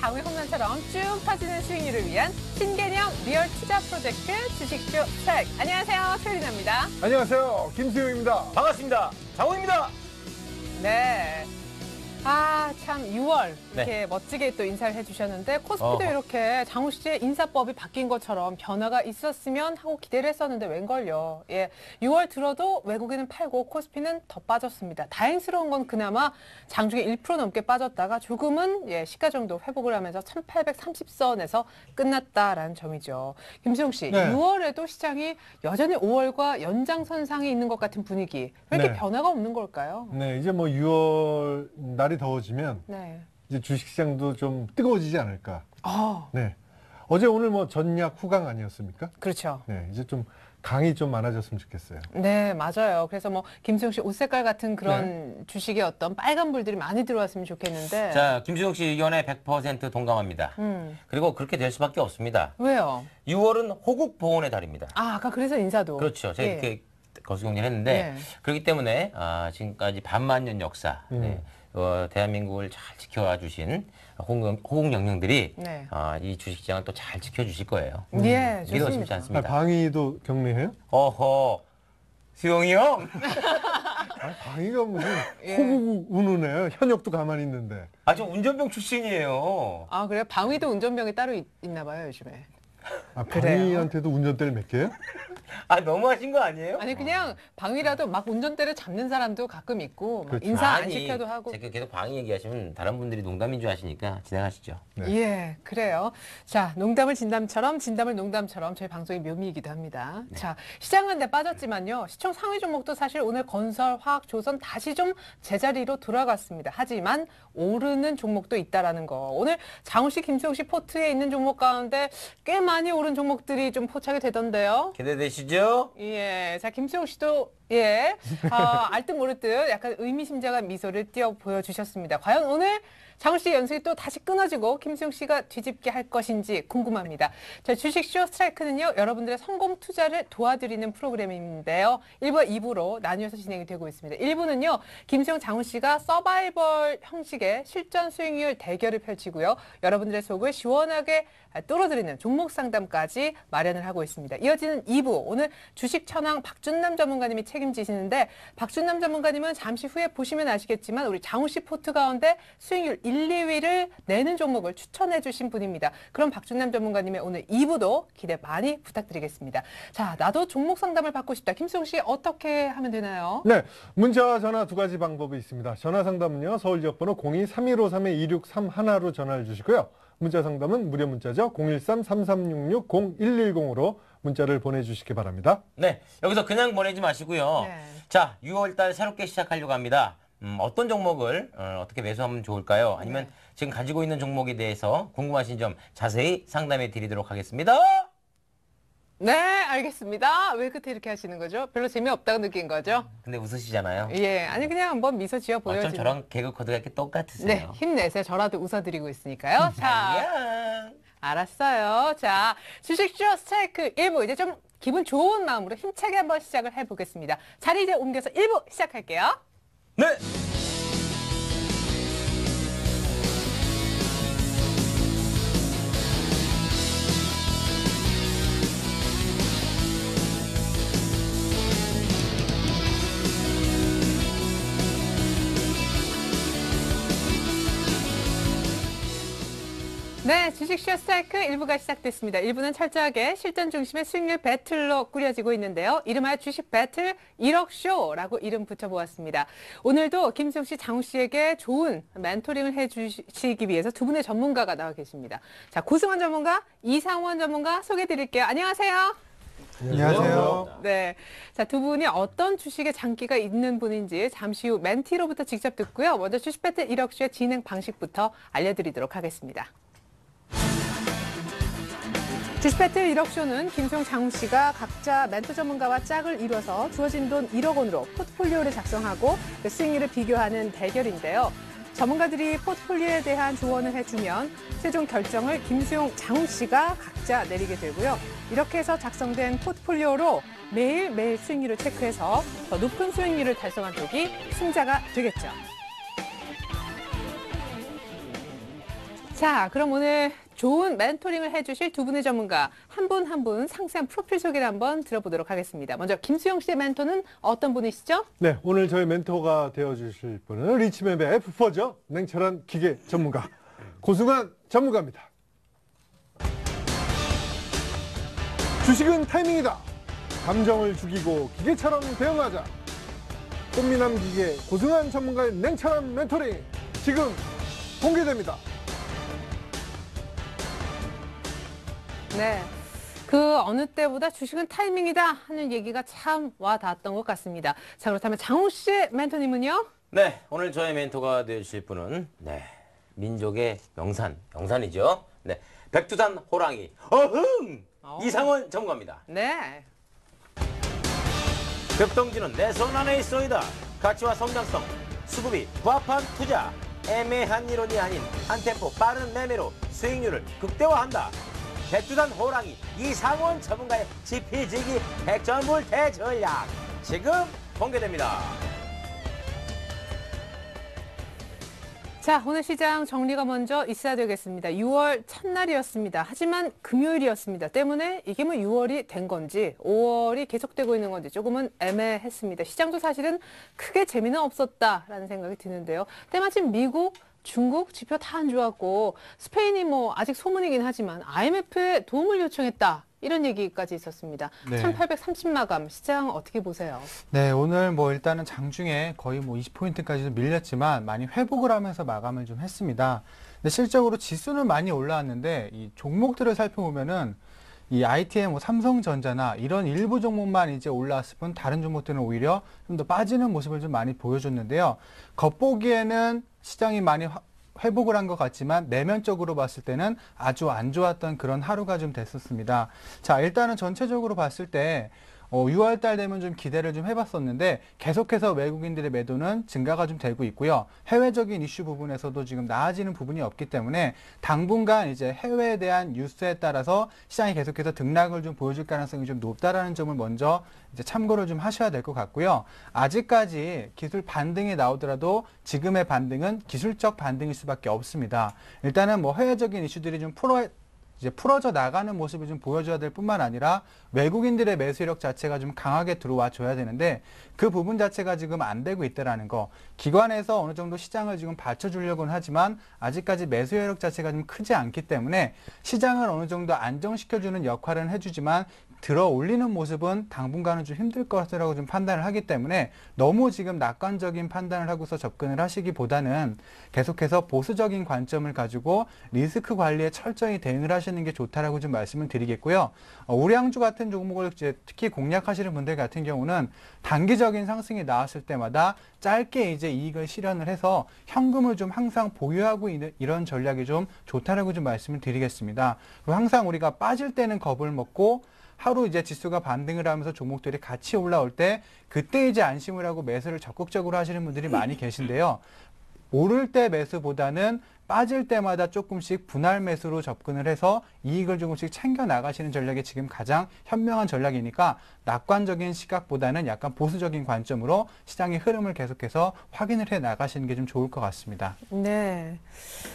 강의 홈런처럼 쭉 터지는 수익률을 위한 신개념 리얼 투자 프로젝트 주식쇼 스트라이크. 안녕하세요, 최리나입니다. 안녕하세요, 김수용입니다. 반갑습니다. 장호입니다. 네. 참 6월 이렇게 멋지게 또 인사를 해주셨는데 코스피도 이렇게 장호 씨의 인사법이 바뀐 것처럼 변화가 있었으면 하고 기대를 했었는데 웬걸요. 예, 6월 들어도 외국인은 팔고 코스피는 더 빠졌습니다. 다행스러운 건 그나마 장중에 1% 넘게 빠졌다가 조금은 시가 정도 회복을 하면서 1830선에서 끝났다라는 점이죠. 김수용 씨, 네. 6월에도 시장이 여전히 5월과 연장선상에 있는 것 같은 분위기. 왜 이렇게 네. 변화가 없는 걸까요? 네, 이제 뭐 6월 날이 더워지면 네. 이제 주식시장도 좀 뜨거워지지 않을까. 아, 네. 어제 오늘 뭐 전략 후강 아니었습니까? 그렇죠. 네, 이제 좀 강이 좀 많아졌으면 좋겠어요. 네, 맞아요. 그래서 뭐 김수용 씨 옷 색깔 같은 그런 주식의 어떤 빨간 불들이 많이 들어왔으면 좋겠는데. 자, 김수용 씨 의견에 100% 동감합니다. 그리고 그렇게 될 수밖에 없습니다. 왜요? 6월은 호국 보훈의 달입니다. 아까 그래서 인사도. 그렇죠. 제가 예. 이렇게 거수경리를 했는데 그렇기 때문에 지금까지 반만년 역사 대한민국을 잘 지켜와 주신 호국 영령들이 네. 이 주식시장을 또 잘 지켜주실 거예요. 예, 믿어지지 좋습니다. 않습니다. 방위도 격리해요? 어허, 수용이 형. 방위가 무슨 예. 호국 우는 현역도 가만히 있는데. 저 운전병 출신이에요. 아, 그래요? 방위도 운전병이 따로 있나 봐요, 요즘에. 그래요? 방위한테도 운전대를 맡겨요? 너무하신 거 아니에요? 아니, 그냥 방위라도 막 운전대를 잡는 사람도 가끔 있고 막 그렇죠. 인사 안 시켜도 하고. 제가 계속 방위 얘기하시면 다른 분들이 농담인 줄 아시니까 진행하시죠. 네. 예, 그래요. 자, 농담을 진담처럼, 진담을 농담처럼 저희 방송의 묘미이기도 합니다. 자, 시장은 데 빠졌지만요. 시총 상위 종목도 사실 오늘 건설, 화학, 조선 다시 좀 제자리로 돌아갔습니다. 하지만 오르는 종목도 있다라는 거. 오늘 장우 씨, 김수용 씨 포트에 있는 종목 가운데 꽤 많이 오른 종목들이 좀 포착이 되던데요. 기대되시죠? 예, 자, 김수용 씨도 알듯 모르듯 약간 의미심장한 미소를 띄어 보여주셨습니다. 과연 오늘 장우 씨 연습이 또 다시 끊어지고 김수용 씨가 뒤집게 할 것인지 궁금합니다. 자, 주식쇼 스트라이크는요, 여러분들의 성공 투자를 도와드리는 프로그램인데요. 1부와 2부로 나뉘어서 진행이 되고 있습니다. 1부는요, 김수용, 장우 씨가 서바이벌 형식의 실전 수익률 대결을 펼치고요. 여러분들의 속을 시원하게 뚫어드리는 종목 상담까지 마련을 하고 있습니다. 이어지는 2부, 오늘 주식 천왕 박준남 전문가님이 책임지시는데, 박준남 전문가님은 잠시 후에 보시면 아시겠지만 우리 장우 씨 포트 가운데 수익률 1, 2위를 내는 종목을 추천해 주신 분입니다. 그럼 박준남 전문가님의 오늘 2부도 기대 많이 부탁드리겠습니다. 자, 나도 종목 상담을 받고 싶다. 김수용 씨 어떻게 하면 되나요? 네, 문자와 전화 두 가지 방법이 있습니다. 전화 상담은요, 서울 지역번호 02-3153-2631로 전화를 주시고요. 문자 상담은 무료 문자죠. 013-3366-0110으로 문자를 보내주시기 바랍니다. 네, 여기서 그냥 보내지 마시고요. 네. 자, 6월달 새롭게 시작하려고 합니다. 어떤 종목을 어떻게 매수하면 좋을까요? 아니면 지금 가지고 있는 종목에 대해서 궁금하신 점 자세히 상담해 드리도록 하겠습니다. 네, 알겠습니다. 왜 끝에 이렇게 하시는 거죠? 별로 재미없다고 느낀 거죠? 근데 웃으시잖아요. 예, 아니 그냥 한번 미소 지어 어쩜 보여주는. 저랑 개그 코드가 이렇게 똑같으세요? 네, 힘내세요. 저라도 웃어드리고 있으니까요. 자, 야. 알았어요. 자, 주식쇼 스트라이크 1부 이제 좀 기분 좋은 마음으로 힘차게 한번 시작을 해보겠습니다. 자리 이제 옮겨서 1부 시작할게요. 네. 네, 주식쇼 스트라이크 1부가 시작됐습니다. 1부는 철저하게 실전 중심의 수익률 배틀로 꾸려지고 있는데요. 이름하여 주식 배틀 1억쇼라고 이름 붙여보았습니다. 오늘도 김수용 씨, 장우 씨에게 좋은 멘토링을 해주시기 위해서 두 분의 전문가가 나와 계십니다. 자, 고승환 전문가, 이상원 전문가 소개해드릴게요. 안녕하세요. 안녕하세요. 네, 자, 두 분이 어떤 주식에 장기가 있는 분인지 잠시 후 멘티로부터 직접 듣고요. 먼저 주식 배틀 1억쇼의 진행 방식부터 알려드리도록 하겠습니다. 주식배틀 1억쇼는 김수용, 장우 씨가 각자 멘토 전문가와 짝을 이뤄서 주어진 돈 1억 원으로 포트폴리오를 작성하고 그 수익률을 비교하는 대결인데요. 전문가들이 포트폴리오에 대한 조언을 해주면 최종 결정을 김수용, 장우 씨가 각자 내리게 되고요. 이렇게 해서 작성된 포트폴리오로 매일매일 수익률을 체크해서 더 높은 수익률을 달성한 쪽이 승자가 되겠죠. 자, 그럼 오늘 좋은 멘토링을 해주실 두 분의 전문가 한 분 한 분 상세한 프로필 소개를 한번 들어보도록 하겠습니다. 먼저 김수영 씨의 멘토는 어떤 분이시죠? 네, 오늘 저희 멘토가 되어주실 분은 리치맵의 F4죠. 냉철한 기계 전문가 고승환 전문가입니다. 주식은 타이밍이다. 감정을 죽이고 기계처럼 대응하자. 꽃미남 기계 고승환 전문가의 냉철한 멘토링 지금 공개됩니다. 네. 그 어느 때보다 주식은 타이밍이다 하는 얘기가 참 와닿았던 것 같습니다. 자, 그렇다면 장호 씨의 멘토님은요? 네, 오늘 저의 멘토가 되실 분은 민족의 영산이죠. 네, 백두산 호랑이 어흥 이상원 전문가입니다. 네. 벽동지는 내 손 안에 있어이다. 가치와 성장성, 수급이 부합한 투자, 애매한 이론이 아닌 한 템포 빠른 매매로 수익률을 극대화한다. 백두산 호랑이 이상원 전문가의 지피지기 백전불 대전략 지금 공개됩니다. 자, 오늘 시장 정리가 먼저 있어야 되겠습니다. 6월 첫날이었습니다. 하지만 금요일이었습니다. 때문에 이게 뭐 6월이 된 건지 5월이 계속되고 있는 건지 조금은 애매했습니다. 시장도 사실은 크게 재미는 없었다라는 생각이 드는데요. 때마침 미국, 중국 지표 다 안 좋았고 스페인이 뭐 아직 소문이긴 하지만 IMF에 도움을 요청했다. 이런 얘기까지 있었습니다. 네. 1830마감 시장 어떻게 보세요? 네, 오늘 뭐 일단은 장중에 거의 뭐 20포인트까지도 밀렸지만 많이 회복을 하면서 마감을 좀 했습니다. 근데 실적으로 지수는 많이 올라왔는데 이 종목들을 살펴보면은 이 IT의 뭐 삼성전자나 이런 일부 종목만 이제 올라왔을 뿐 다른 종목들은 오히려 좀 더 빠지는 모습을 좀 많이 보여줬는데요. 겉보기에는 시장이 많이 회복을 한 것 같지만 내면적으로 봤을 때는 아주 안 좋았던 그런 하루가 좀 됐었습니다. 자, 일단은 전체적으로 봤을 때 6월 달 되면 좀 기대를 좀 해봤었는데 계속해서 외국인들의 매도는 증가가 좀 되고 있고요. 해외적인 이슈 부분에서도 지금 나아지는 부분이 없기 때문에 당분간 이제 해외에 대한 뉴스에 따라서 시장이 계속해서 등락을 좀 보여줄 가능성이 좀 높다라는 점을 먼저 이제 참고를 좀 하셔야 될 것 같고요. 아직까지 기술 반등이 나오더라도 지금의 반등은 기술적 반등일 수밖에 없습니다. 일단은 뭐 해외적인 이슈들이 좀 풀어져 나가는 모습을 좀 보여줘야 될 뿐만 아니라 외국인들의 매수력 자체가 좀 강하게 들어와 줘야 되는데 그 부분 자체가 지금 안 되고 있다라는 거. 기관에서 어느 정도 시장을 지금 받쳐주려고는 하지만 아직까지 매수력 자체가 좀 크지 않기 때문에 시장을 어느 정도 안정시켜주는 역할은 해주지만 들어 올리는 모습은 당분간은 좀 힘들 것이라고 좀 판단을 하기 때문에 너무 지금 낙관적인 판단을 하고서 접근을 하시기보다는 계속해서 보수적인 관점을 가지고 리스크 관리에 철저히 대응을 하시는 게 좋다라고 좀 말씀을 드리겠고요. 우량주 같은 종목을 이제 특히 공략하시는 분들 같은 경우는 단기적인 상승이 나왔을 때마다 짧게 이제 이익을 실현을 해서 현금을 좀 항상 보유하고 있는 이런 전략이 좀 좋다라고 좀 말씀을 드리겠습니다. 그리고 항상 우리가 빠질 때는 겁을 먹고 하루 이제 지수가 반등을 하면서 종목들이 같이 올라올 때 그때 이제 안심을 하고 매수를 적극적으로 하시는 분들이 많이 계신데요. 오를 때 매수보다는 빠질 때마다 조금씩 분할 매수로 접근을 해서 이익을 조금씩 챙겨 나가시는 전략이 지금 가장 현명한 전략이니까 낙관적인 시각보다는 약간 보수적인 관점으로 시장의 흐름을 계속해서 확인을 해 나가시는 게 좀 좋을 것 같습니다. 네.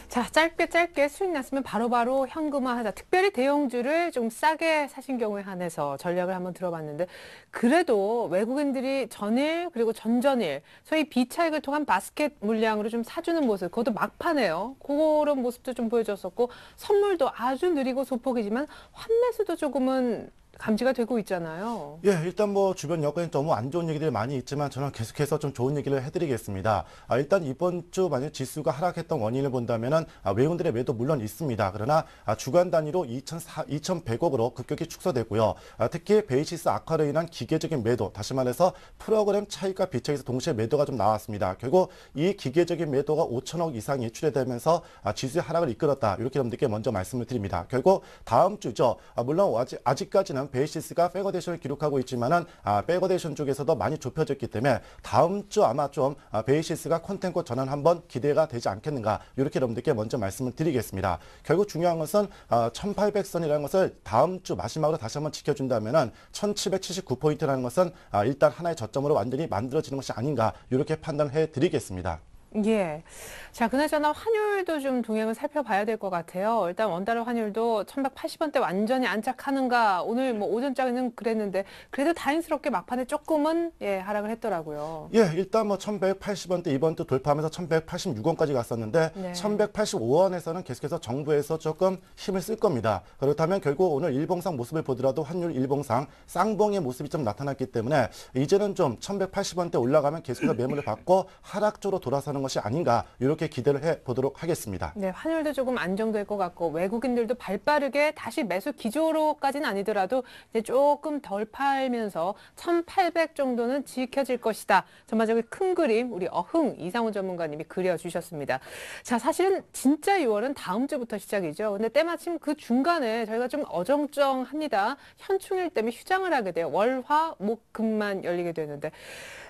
자, 짧게 수익 났으면 바로바로 현금화하자. 특별히 대형주를 좀 싸게 사신 경우에 한해서 전략을 한번 들어봤는데 그래도 외국인들이 전일 그리고 전전일 소위 비차익을 통한 바스켓 물량으로 좀 사주는 모습 그것도 막판에요. 그런 모습도 좀 보여줬었고 선물도 아주 느리고 소폭이지만 환매수도 조금은 감지가 되고 있잖아요. 예, 일단 뭐 주변 여건이 너무 안 좋은 얘기들이 많이 있지만 저는 계속해서 좀 좋은 얘기를 해드리겠습니다. 일단 이번 주 만약 지수가 하락했던 원인을 본다면은 외국인들의 매도 물론 있습니다. 그러나 주간 단위로 2,100억으로 급격히 축소됐고요. 특히 베이시스 악화로 인한 기계적인 매도, 다시 말해서 프로그램 차익과 비차익에서 동시에 매도가 좀 나왔습니다. 결국 이 기계적인 매도가 5천억 이상 예출이 되면서 지수의 하락을 이끌었다. 이렇게 여러분들께 먼저 말씀을 드립니다. 결국 다음 주죠. 물론 아직까지는 베이시스가 백어데이션을 기록하고 있지만은 백어데이션 쪽에서도 많이 좁혀졌기 때문에 다음 주 아마 좀 베이시스가 컨텐츠 전환 한번 기대가 되지 않겠는가 이렇게 여러분들께 먼저 말씀을 드리겠습니다. 결국 중요한 것은 1800선이라는 것을 다음 주 마지막으로 다시 한번 지켜준다면은 1779포인트라는 것은 일단 하나의 저점으로 완전히 만들어지는 것이 아닌가 이렇게 판단해 드리겠습니다. 예. 자, 그나저나 환율도 좀 동향을 살펴봐야 될 것 같아요. 일단 원달러 환율도 1180원대 완전히 안착하는가. 오늘 뭐 오전장에는 그랬는데 그래도 다행스럽게 막판에 조금은 예, 하락을 했더라고요. 예, 일단 뭐 1180원대 이번 주 돌파하면서 1186원까지 갔었는데 네. 1185원에서는 계속해서 정부에서 조금 힘을 쓸 겁니다. 그렇다면 결국 오늘 일봉상 모습을 보더라도 환율 일봉상 쌍봉의 모습이 좀 나타났기 때문에 이제는 좀 1180원대 올라가면 계속해서 매물을 받고 하락 쪽으로 돌아서는 것이 아닌가 이렇게 기대를 해보도록 하겠습니다. 네, 환율도 조금 안정될 것 같고 외국인들도 발빠르게 다시 매수 기조로까지는 아니더라도 이제 조금 덜 팔면서 1,800 정도는 지켜질 것이다. 전반적인 큰 그림 우리 어흥 이상훈 전문가님이 그려주셨습니다. 자, 사실은 진짜 6월은 다음 주부터 시작이죠. 근데 때마침 그 중간에 저희가 좀 어정쩡합니다. 현충일 때문에 휴장을 하게 돼요. 월, 화, 목, 금만 열리게 되는데.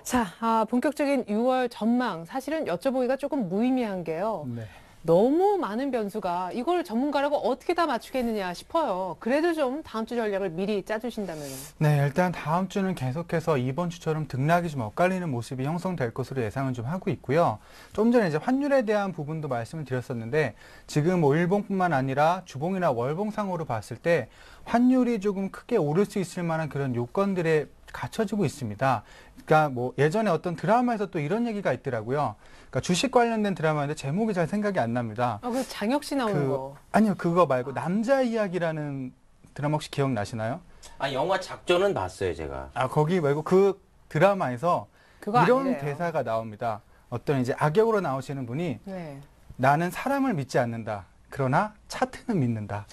자, 본격적인 6월 전망 사실은 여쭤보기가 조금 무의미한 게요. 네. 너무 많은 변수가 이걸 전문가라고 어떻게 다 맞추겠느냐 싶어요. 그래도 좀 다음 주 전략을 미리 짜주신다면. 네, 일단 다음 주는 계속해서 이번 주처럼 등락이 좀 엇갈리는 모습이 형성될 것으로 예상은 좀 하고 있고요. 좀 전에 이제 환율에 대한 부분도 말씀을 드렸었는데 지금 뭐 일봉뿐만 아니라 주봉이나 월봉상으로 봤을 때 환율이 조금 크게 오를 수 있을 만한 그런 요건들에 갖춰지고 있습니다. 그러니까 뭐 예전에 어떤 드라마에서 또 이런 얘기가 있더라고요. 그러니까 주식 관련된 드라마인데 제목이 잘 생각이 안 납니다. 그 장혁 씨 나오는 거. 아니요, 그거 말고 남자 이야기라는 드라마 혹시 기억나시나요? 아, 영화 작전은 봤어요, 제가. 거기 말고 그 드라마에서 그거 이런 아니래요. 대사가 나옵니다. 어떤 이제 악역으로 나오시는 분이 네. 나는 사람을 믿지 않는다. 그러나 차트는 믿는다.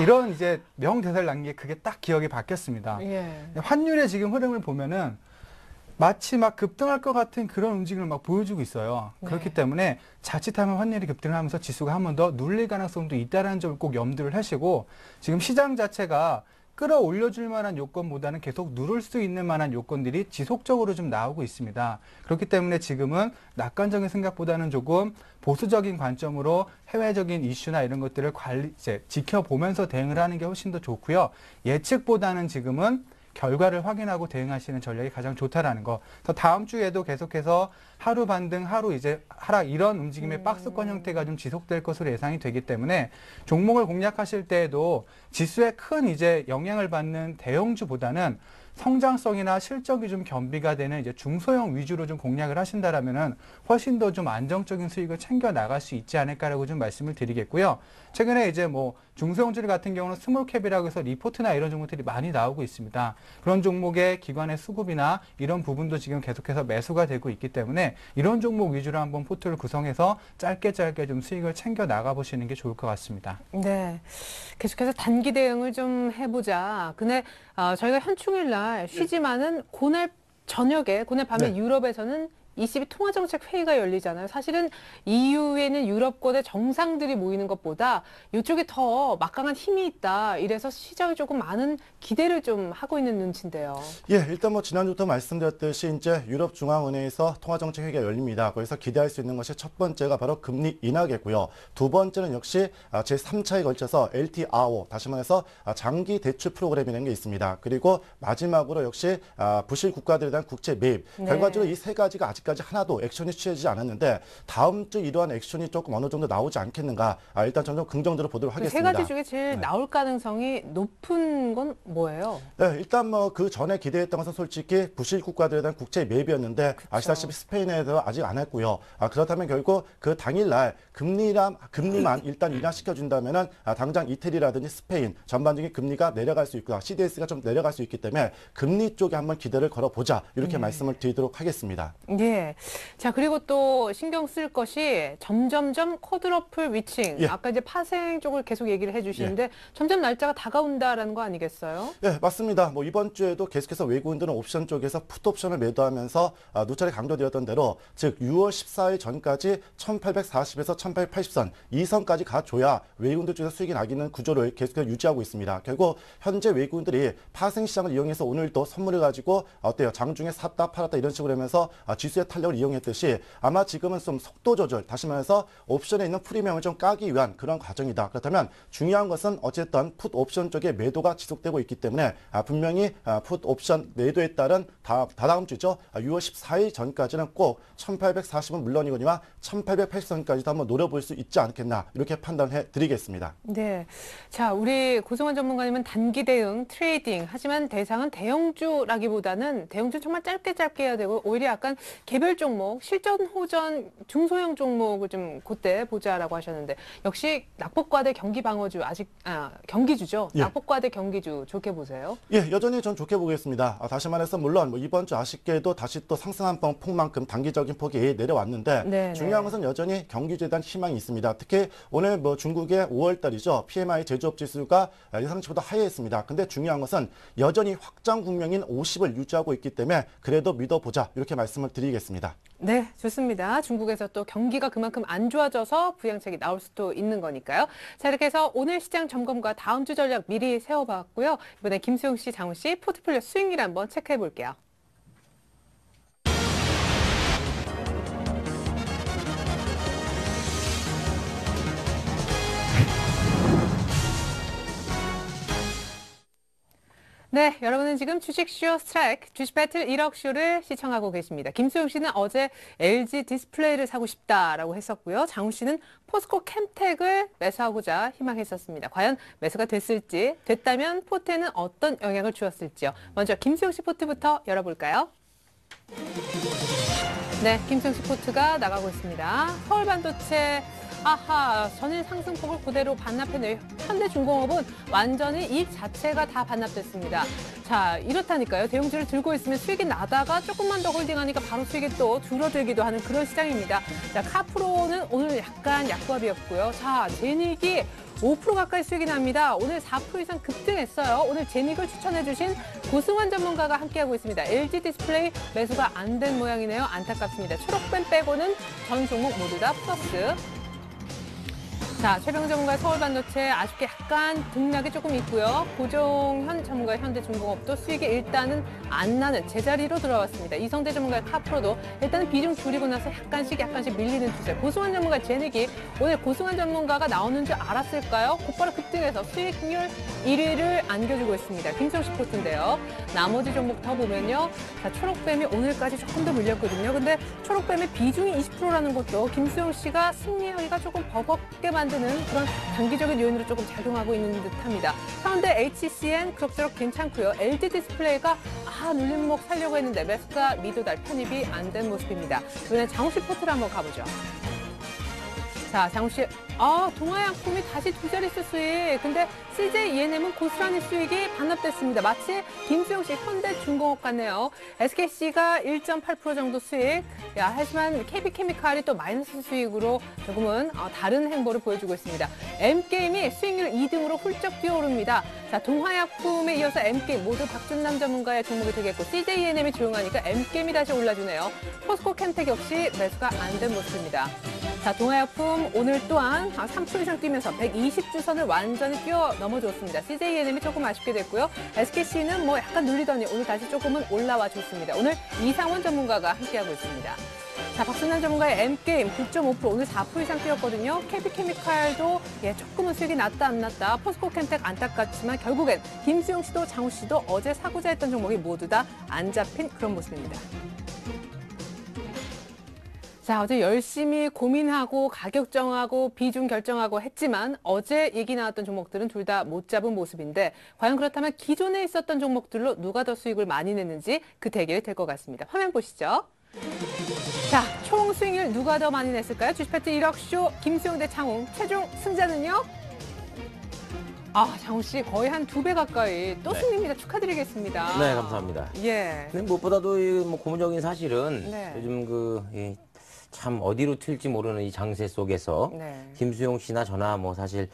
이런 이제 명대사를 남긴 게 그게 딱 기억에 박혔습니다. 예. 환율의 지금 흐름을 보면은 마치 막 급등할 것 같은 그런 움직임을 막 보여주고 있어요. 네. 그렇기 때문에 자칫하면 환율이 급등을 하면서 지수가 한 번 더 눌릴 가능성도 있다는 점을 꼭 염두를 하시고 지금 시장 자체가 끌어올려줄 만한 요건보다는 계속 누를 수 있는 만한 요건들이 지속적으로 좀 나오고 있습니다. 그렇기 때문에 지금은 낙관적인 생각보다는 조금 보수적인 관점으로 해외적인 이슈나 이런 것들을 지켜보면서 대응을 하는 게 훨씬 더 좋고요. 예측보다는 지금은 결과를 확인하고 대응하시는 전략이 가장 좋다라는 거. 그래서 다음 주에도 계속해서 하루 반등, 하루 이제 하락 이런 움직임의 박스권 형태가 좀 지속될 것으로 예상이 되기 때문에 종목을 공략하실 때에도 지수에 큰 이제 영향을 받는 대형주보다는 성장성이나 실적이 좀 겸비가 되는 이제 중소형 위주로 좀 공략을 하신다라면은 훨씬 더 좀 안정적인 수익을 챙겨 나갈 수 있지 않을까라고 좀 말씀을 드리겠고요. 최근에 이제 뭐 중소형주들 같은 경우는 스몰캡이라고 해서 리포트나 이런 종목들이 많이 나오고 있습니다. 그런 종목의 기관의 수급이나 이런 부분도 지금 계속해서 매수가 되고 있기 때문에 이런 종목 위주로 한번 포트를 구성해서 짧게 좀 수익을 챙겨 나가 보시는 게 좋을 것 같습니다. 네. 계속해서 단기 대응을 좀 해보자. 근데 저희가 현충일 날 쉬지만은 그날 저녁에, 그날 밤에 네. 유럽에서는 ECB 통화정책 회의가 열리잖아요. 사실은 EU에는 유럽권의 정상들이 모이는 것보다 이쪽에 더 막강한 힘이 있다. 이래서 시장이 조금 많은 기대를 좀 하고 있는 눈치인데요. 예, 일단 뭐 지난주부터 말씀드렸듯이 이제 유럽 중앙은행에서 통화정책 회의가 열립니다. 거기서 기대할 수 있는 것이 첫 번째가 바로 금리 인하겠고요. 두 번째는 역시 제3차에 걸쳐서 LTRO, 다시 말해서 장기 대출 프로그램이라는 게 있습니다. 그리고 마지막으로 역시 부실 국가들에 대한 국채 매입. 네. 결과적으로 이 세 가지가 아직까지 하나도 액션이 취해지지 않았는데 다음 주 이러한 액션이 조금 어느 정도 나오지 않겠는가. 일단 저는 좀 긍정적으로 보도록 그 세 하겠습니다. 가지 중에 제일 나올 가능성이 높은 건 뭐예요? 네, 일단 뭐 그 전에 기대했던 것은 솔직히 부실 국가들에 대한 국채 매입이었는데 아시다시피 스페인에 대해서 아직 안 했고요. 그렇다면 결국 그 당일날 금리만 일단 인하시켜준다면은 당장 이태리라든지 스페인 전반적인 금리가 내려갈 수 있고 CDS가 좀 내려갈 수 있기 때문에 금리 쪽에 한번 기대를 걸어보자 이렇게 말씀을 드리도록 하겠습니다. 예. 자, 그리고 또 신경 쓸 것이 점점점 코드러플 위칭. 예. 아까 이제 파생 쪽을 계속 얘기를 해주시는데 점점 날짜가 다가온다라는 거 아니겠어요? 네, 맞습니다. 뭐 이번 주에도 계속해서 외국인들은 옵션 쪽에서 풋옵션을 매도하면서 누차례 강조드렸던 대로 즉 6월 14일 전까지 1840에서 1880선 이 선까지 가줘야 외국인들 쪽에서 수익이 나기는 구조를 계속해서 유지하고 있습니다. 결국 현재 외국인들이 파생 시장을 이용해서 오늘 또 선물을 가지고 어때요? 장중에 샀다 팔았다 이런 식으로 하면서 지수에 지수의 탄력을 이용했듯이 아마 지금은 좀 속도 조절, 다시 말해서 옵션에 있는 프리미엄을 좀 까기 위한 그런 과정이다. 그렇다면 중요한 것은 어쨌든 풋 옵션 쪽에 매도가 지속되고 있기 때문에 분명히 풋 옵션 매도에 따른 다다음 주죠. 6월 14일 전까지는 꼭 1840은 물론이거니와 1880선까지도 한번 노려볼 수 있지 않겠나 이렇게 판단해 드리겠습니다. 네. 자, 우리 고승환 전문가님은 단기 대응, 트레이딩. 하지만 대상은 대형주라기보다는 대형주 정말 짧게 해야 되고 오히려 약간 개별 종목, 실전 호전 중소형 종목을 좀 그때 보자라고 하셨는데 역시 낙폭과대 경기 방어주 경기주죠. 예. 낙폭과대 경기주 좋게 보세요. 예, 여전히 전 좋게 보겠습니다. 다시 말해서 물론 이번 주 아쉽게도 다시 또 상승한 폭만큼 단기적인 폭이 내려왔는데 네, 중요한 네. 것은 여전히 경기주에 대한 희망이 있습니다. 특히 오늘 중국의 5월 달이죠. PMI 제조업 지수가 예상치보다 하회했습니다. 근데 중요한 것은 여전히 확장 국면인 50을 유지하고 있기 때문에 그래도 믿어보자 이렇게 말씀을 드리겠습니다. 네, 좋습니다. 중국에서 또 경기가 그만큼 안 좋아져서 부양책이 나올 수도 있는 거니까요. 자, 이렇게 해서 오늘 시장 점검과 다음 주 전략 미리 세워봤고요. 이번에 김수용 씨, 장훈 씨 포트폴리오 수익률 한번 체크해 볼게요. 네, 여러분은 지금 주식쇼 스트라이크, 주식 배틀 1억 쇼를 시청하고 계십니다. 김수용 씨는 어제 LG 디스플레이를 사고 싶다라고 했었고요. 장훈 씨는 포스코 캠텍을 매수하고자 희망했었습니다. 과연 매수가 됐다면 포트에는 어떤 영향을 주었을지요. 먼저 김수용 씨 포트부터 열어볼까요? 네, 김수용 씨 포트가 나가고 있습니다. 서울반도체 전일 상승폭을 그대로 반납해내요. 현대중공업은 완전히 이익 자체가 다 반납됐습니다. 자, 이렇다니까요. 대형주를 들고 있으면 수익이 나다가 조금만 더 홀딩하니까 바로 수익이 또 줄어들기도 하는 그런 시장입니다. 자, 카프로는 오늘 약간 약보합이었고요. 자, 제닉이 5% 가까이 수익이 납니다. 오늘 4% 이상 급등했어요. 오늘 제닉을 추천해주신 고승환 전문가가 함께하고 있습니다. LG 디스플레이 매수가 안 된 모양이네요. 안타깝습니다. 초록뱀 빼고는 전 종목 모두 다 플러스. 자, 최병 전문가의 서울반도체 아쉽게 약간 등락이 조금 있고요. 고종현 전문가의 현대중공업도 수익이 일단은 안 나는 제자리로 들어왔습니다. 이성대 전문가의 카프로도 일단은 비중 줄이고 나서 약간씩 밀리는 추세. 고승환 전문가의 제닉이 오늘 고승환 전문가가 나오는 줄 알았을까요? 곧바로 급등해서 수익률 1위를 안겨주고 있습니다. 김성식 포트인데요. 나머지 종목 더 보면요. 자, 초록뱀이 오늘까지 조금 더 물렸거든요. 근데 초록뱀의 비중이 20%라는 것도 김수용 씨가 승리하기가 조금 버겁게 만드는 그런 단기적인 요인으로 조금 작용하고 있는 듯합니다. 차원대 HCN 그럭저럭 괜찮고요. LG 디스플레이가 눌림목 살려고 했는데 매수가 미도달 편입이 안 된 모습입니다. 이번엔 장훈 씨 포트를 한번 가보죠. 자, 장훈 씨, 동아양품이 다시 두 자릿수 수익. 근데 CJ ENM은 고스란히 수익이 반납됐습니다. 마치 김수용 씨 현대중공업 같네요. SKC가 1.8% 정도 수익. 하지만 KB케미칼이 또 마이너스 수익으로 조금은 다른 행보를 보여주고 있습니다. M게임이 수익률 2등으로 훌쩍 뛰어오릅니다. 자, 동화약품에 이어서 M게임 모두 박준남 전문가의 종목이 되겠고 CJ ENM이 조용하니까 M게임이 다시 올라주네요. 포스코 캠텍 역시 매수가 안 된 모습입니다. 자, 동화약품 오늘 또한 3% 이상 뛰면서 120주선을 완전히 뛰어 넘어줬습니다. CJENM이 조금 아쉽게 됐고요. SKC는 약간 눌리더니 오늘 다시 조금은 올라와 줬습니다. 오늘 이상원 전문가가 함께하고 있습니다. 자, 박순환 전문가의 M게임 9.5% 오늘 4% 이상 뛰었거든요. KB케미칼도 조금은 수익이 났다 안 났다. 포스코 캠텍 안타깝지만 결국엔 김수용 씨도 장우 씨도 어제 사고자 했던 종목이 모두 다 안 잡힌 그런 모습입니다. 자, 어제 열심히 고민하고 가격 정하고 비중 결정하고 했지만 어제 얘기 나왔던 종목들은 둘 다 못 잡은 모습인데 과연 그렇다면 기존에 있었던 종목들로 누가 더 수익을 많이 냈는지 그 대결이 될 것 같습니다. 화면 보시죠. 자, 총 수익률 누가 더 많이 냈을까요? 주식배틀 1억쇼 김수용 대 장훈. 최종 승자는요? 장훈 씨 거의 한 2배 가까이 또 승리입니다. 축하드리겠습니다. 네, 감사합니다. 예. 근데 무엇보다도 고무적인 사실은 네. 요즘 참 어디로 튈지 모르는 이 장세 속에서 네. 김수용 씨나 저나 사실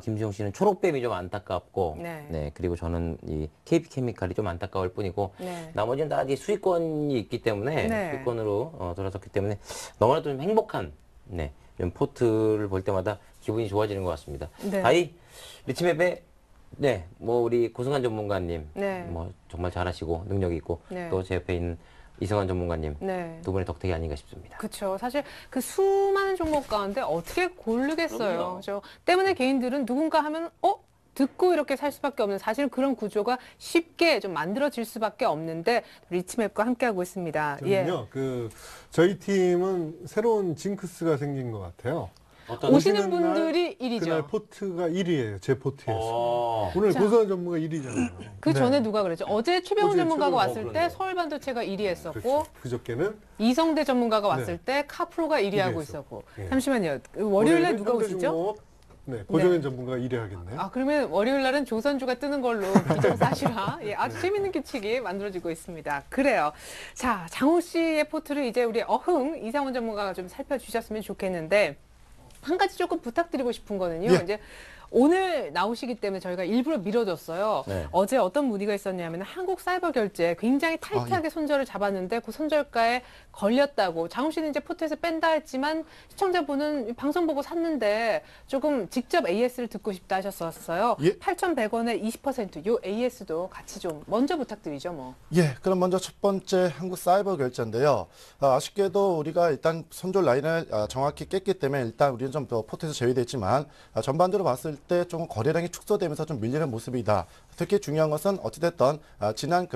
김수용 씨는 초록뱀이 좀 안타깝고 네. 그리고 저는 이 KB케미칼이 좀 안타까울 뿐이고 네. 나머지는 다 이 수익권이 있기 때문에 네. 수익권으로 돌아섰기 때문에 너무나도 좀 행복한 좀 포트를 볼 때마다 기분이 좋아지는 것 같습니다. 네. 다이 리치맵의 우리 고승환 전문가님 네. 정말 잘하시고 능력 있고 네. 또 제 옆에 있는 이성환 전문가님 네. 두 분의 덕택이 아닌가 싶습니다. 그렇죠. 사실 그 수많은 종목 가운데 어떻게 고르겠어요. 저 때문에 개인들은 누군가 하면 듣고 이렇게 살 수밖에 없는 사실 그런 구조가 쉽게 좀 만들어질 수밖에 없는데 리치맵과 함께하고 있습니다. 저는요, 저희 팀은 새로운 징크스가 생긴 것 같아요. 오시는 분들이 1위죠. 그날 포트가 1위예요. 제 포트였어요. 어. 오늘 자. 고소한 전문가 1위잖아요. 그 네. 전에 누가 그랬죠? 어제 최병훈 어제 전문가가 최병훈, 왔을 때 그러네요. 서울반도체가 1위 했었고 그렇죠. 그저께는 이성대 전문가가 네. 왔을 때 카프로가 1위 하고 1위 있었고 예. 잠시만요. 월요일에 오늘은 누가 오시죠? 현대중공업, 네, 고정현 네. 전문가가 1위 하겠네요. 아 그러면 월요일 날은 조선주가 뜨는 걸로 기정사실화 아주 재밌는 규칙이 만들어지고 있습니다. 그래요. 자 장호 씨의 포트를 이제 우리 이상원 전문가가 좀 살펴주셨으면 좋겠는데 한 가지 조금 부탁드리고 싶은 거는요. 예. 이제 오늘 나오시기 때문에 저희가 일부러 미뤄줬어요. 네. 어제 어떤 문의가 있었냐면 한국 사이버 결제 굉장히 타이트하게 손절을 잡았는데 그 손절가에 걸렸다고. 장훈 씨는 이제 포트에서 뺀다 했지만 시청자분은 방송 보고 샀는데 조금 직접 AS를 듣고 싶다 하셨었어요. 예. 8,100원에 20%요 AS도 같이 좀 먼저 부탁드리죠 뭐. 예, 그럼 먼저 첫 번째 한국 사이버 결제인데요. 아쉽게도 우리가 일단 손절 라인을 정확히 깼기 때문에 일단 우리는 좀 더 포트에서 제외됐지만 전반적으로 봤을 때 조금 거래량이 축소되면서 좀 밀리는 모습이다. 특히 중요한 것은 어찌됐든 지난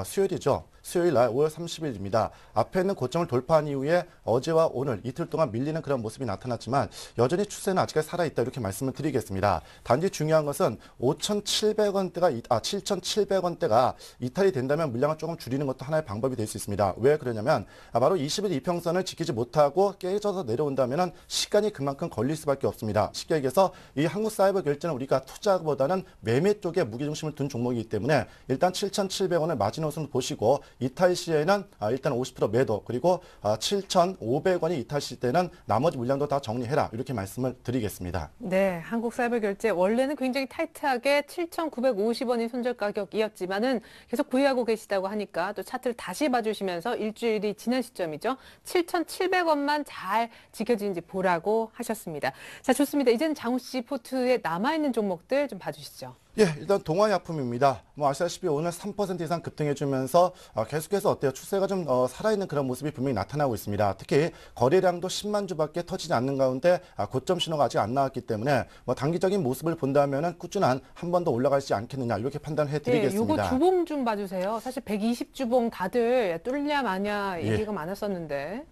수요일이죠. 수요일 날 5월 30일입니다. 앞에 있는 고점을 돌파한 이후에 어제와 오늘 이틀 동안 밀리는 그런 모습이 나타났지만 여전히 추세는 아직까지 살아있다 이렇게 말씀을 드리겠습니다. 단지 중요한 것은 7,700원대가 이탈이 된다면 물량을 조금 줄이는 것도 하나의 방법이 될 수 있습니다. 왜 그러냐면 바로 20일 이평선을 지키지 못하고 깨져서 내려온다면 시간이 그만큼 걸릴 수밖에 없습니다. 쉽게 얘기해서 이 한국 사이버 결제는 우리가 투자보다는 매매 쪽에 무게중심을 둔 종목이기 때문에 일단 7,700원을 마지노선을 보시고 이탈 시에는 일단 50% 매도 그리고 7,500원이 이탈 시 때는 나머지 물량도 다 정리해라 이렇게 말씀을 드리겠습니다. 네, 한국 사이버 결제 원래는 굉장히 타이트하게 7,950원이 손절 가격이었지만은 계속 구애하고 계시다고 하니까 또 차트를 다시 봐주시면서 일주일이 지난 시점이죠. 7,700원만 잘 지켜지는지 보라고 하셨습니다. 자, 좋습니다. 이제는 장우 씨 포트에 남아있는 종목들 좀 봐주시죠. 예, 일단 동아약품입니다. 아시다시피 오늘 3% 이상 급등해주면서 계속해서 어때요? 추세가 좀 살아있는 그런 모습이 분명히 나타나고 있습니다. 특히 거래량도 10만 주밖에 터지지 않는 가운데 고점 신호가 아직 안 나왔기 때문에 단기적인 모습을 본다면은 꾸준한 한 번 더 올라가지 않겠느냐 이렇게 판단해드리겠습니다. 요거 주봉 좀 봐주세요. 사실 120주봉 다들 뚫냐 마냐 얘기가 예. 많았었는데.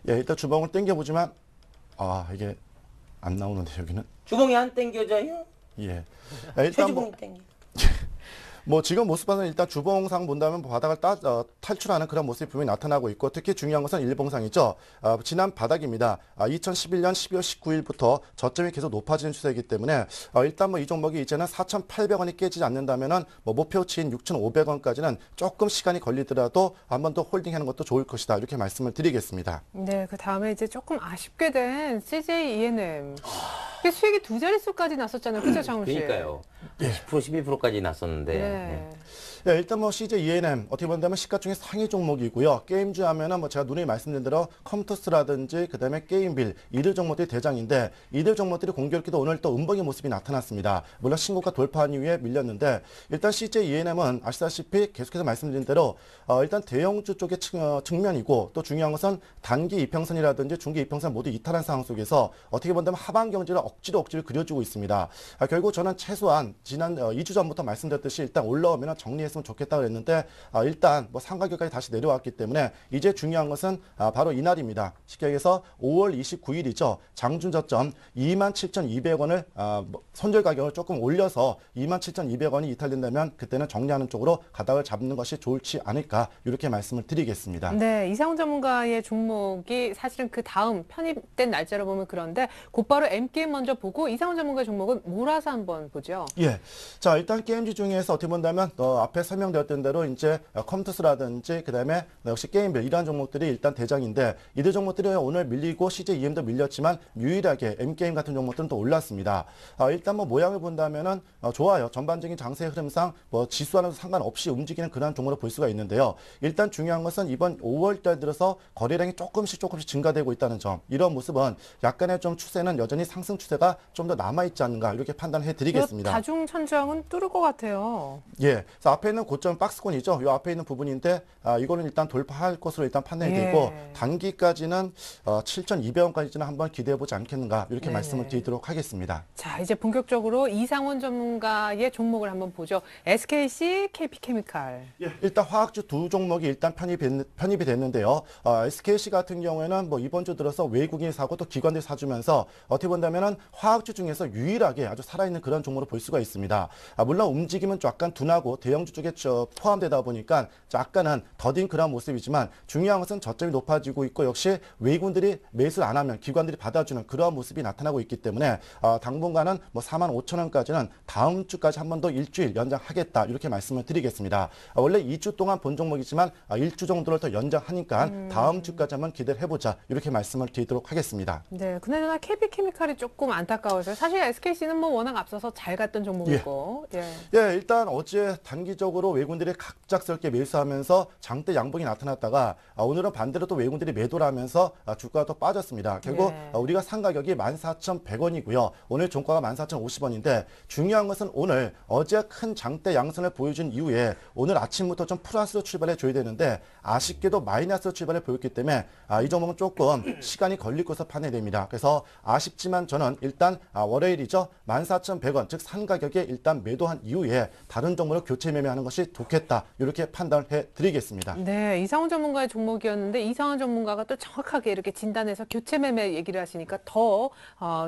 예, 일단 주봉을 당겨보지만 이게 안 나오는데 여기는 주봉이 안 땡겨져요? 예. 일단 최주봉이 땡겨. 지금 모습 봐서는 일단 주봉상 본다면 바닥을 탈출하는 그런 모습이 분명히 나타나고 있고 특히 중요한 것은 일봉상이죠. 지난 바닥입니다. 2011년 12월 19일부터 저점이 계속 높아지는 추세이기 때문에 일단 이 종목이 이제는 4,800원이 깨지지 않는다면은 목표치인 6,500원까지는 조금 시간이 걸리더라도 한 번 더 홀딩하는 것도 좋을 것이다 이렇게 말씀을 드리겠습니다. 네, 그 다음에 이제 조금 아쉽게 된 CJ ENM. 수익이 두 자릿수까지 났었잖아요. 그죠, 장훈 씨? 그러니까요. 10% 12%까지 났었는데. 네. 예, 일단 CJ ENM 어떻게 본다면 시가총액 상위 종목이고요. 게임주 하면은 제가 누누이 말씀드린 대로 컴투스라든지 그다음에 게임빌 이들 종목들이 대장인데 이들 종목들이 공교롭게도 오늘 또 음봉의 모습이 나타났습니다. 물론 신고가 돌파한 이후에 밀렸는데 일단 CJ ENM은 아시다시피 계속해서 말씀드린 대로 일단 대형주 쪽의 측면이고 또 중요한 것은 단기 이평선이라든지 중기 이평선 모두 이탈한 상황 속에서 어떻게 본다면 하방 경제를 억지로 그려주고 있습니다. 결국 저는 최소한 지난 2주 전부터 말씀드렸듯이 일단 올라오면 정리했으면 좋겠다 그랬는데 일단 상가격까지 다시 내려왔기 때문에 이제 중요한 것은 바로 이날입니다. 쉽게 얘기해서 5월 29일이죠. 장중 저점 27,200원을 손절 가격을 조금 올려서 27,200원이 이탈된다면 그때는 정리하는 쪽으로 가닥을 잡는 것이 좋지 않을까 이렇게 말씀을 드리겠습니다. 네, 이상훈 전문가의 종목이 사실은 그 다음 편입된 날짜로 보면 그런데 곧바로 M게임 먼저 보고 이상훈 전문가의 종목은 몰아서 한번 보죠. 예. 자, 일단 게임주 중에서 어떻게 본다면 앞에 설명드렸던 대로 이제 컴투스라든지 그다음에 역시 게임별 이러한 종목들이 일단 대장인데 이들 종목들이 오늘 밀리고 CJ EM도 밀렸지만 유일하게 M게임 같은 종목들은 또 올랐습니다. 일단 모양을 본다면은 좋아요. 전반적인 장세의 흐름상 지수와는 상관없이 움직이는 그러한 종목으로 볼 수가 있는데요. 일단 중요한 것은 이번 5월 달 들어서 거래량이 조금씩 증가되고 있다는 점. 이런 모습은 약간의 좀 추세는 여전히 상승 추세 추세가 좀 더 남아있지 않는가 이렇게 판단해 드리겠습니다. 다중천장은 뚫을 것 같아요. 예, 그래서 앞에 있는 고점 박스권이죠. 이 앞에 있는 부분인데 이거는 일단 돌파할 것으로 일단 판단이 되고 단기까지는 7,200원까지는 한번 기대해 보지 않겠는가 이렇게 네네. 말씀을 드리도록 하겠습니다. 자, 이제 본격적으로 이상원 전문가의 종목을 한번 보죠. SKC, KP케미칼. 예, 일단 화학주 두 종목이 일단 편입이 됐는데요. SKC 같은 경우에는 뭐 이번 주 들어서 외국인이 사고 또 기관들이 사주면서 어떻게 본다면은 화학주 중에서 유일하게 아주 살아있는 그런 종목으로 볼 수가 있습니다. 물론 움직임은 약간 둔하고 대형주 쪽에 포함되다 보니까 약간은 더딘 그런 모습이지만 중요한 것은 저점이 높아지고 있고 역시 외국인들이 매수를 안 하면 기관들이 받아주는 그러한 모습이 나타나고 있기 때문에 당분간은 뭐 45,000원까지는 다음 주까지 한 번 더 일주일 연장하겠다 이렇게 말씀을 드리겠습니다. 원래 2주 동안 본 종목이지만 1주 정도를 더 연장하니까 다음 주까지 한번 기대를 해보자 이렇게 말씀을 드리도록 하겠습니다. 네, 그나저나 KP케미칼이 조금 안타까워서요. 사실 SKC는 뭐 워낙 앞서서 잘 갔던 종목이고. 예. 예, 일단 어제 단기적으로 외국인들이 갑작스럽게 매수하면서 장대 양봉이 나타났다가 오늘은 반대로 또 외국인들이 매도를 하면서 주가가 더 빠졌습니다. 결국 네. 우리가 산 가격이 14,100원이고요. 오늘 종가가 14,050원인데 중요한 것은 오늘 어제 큰 장대 양선을 보여준 이후에 오늘 아침부터 좀 플러스로 출발해 줘야 되는데 아쉽게도 마이너스로 출발해 보였기 때문에 이 종목은 조금 시간이 걸릴 것으로 판단이 됩니다. 그래서 아쉽지만 저는 일단 월요일이죠. 14,100원 즉 산 가격에 일단 매도한 이후에 다른 종목으로 교체 매매하는 것이 좋겠다. 이렇게 판단을 해드리겠습니다. 네, 이상원 전문가의 종목이었는데 이상원 전문가가 또 정확하게 이렇게 진단해서 교체 매매 얘기를 하시니까 더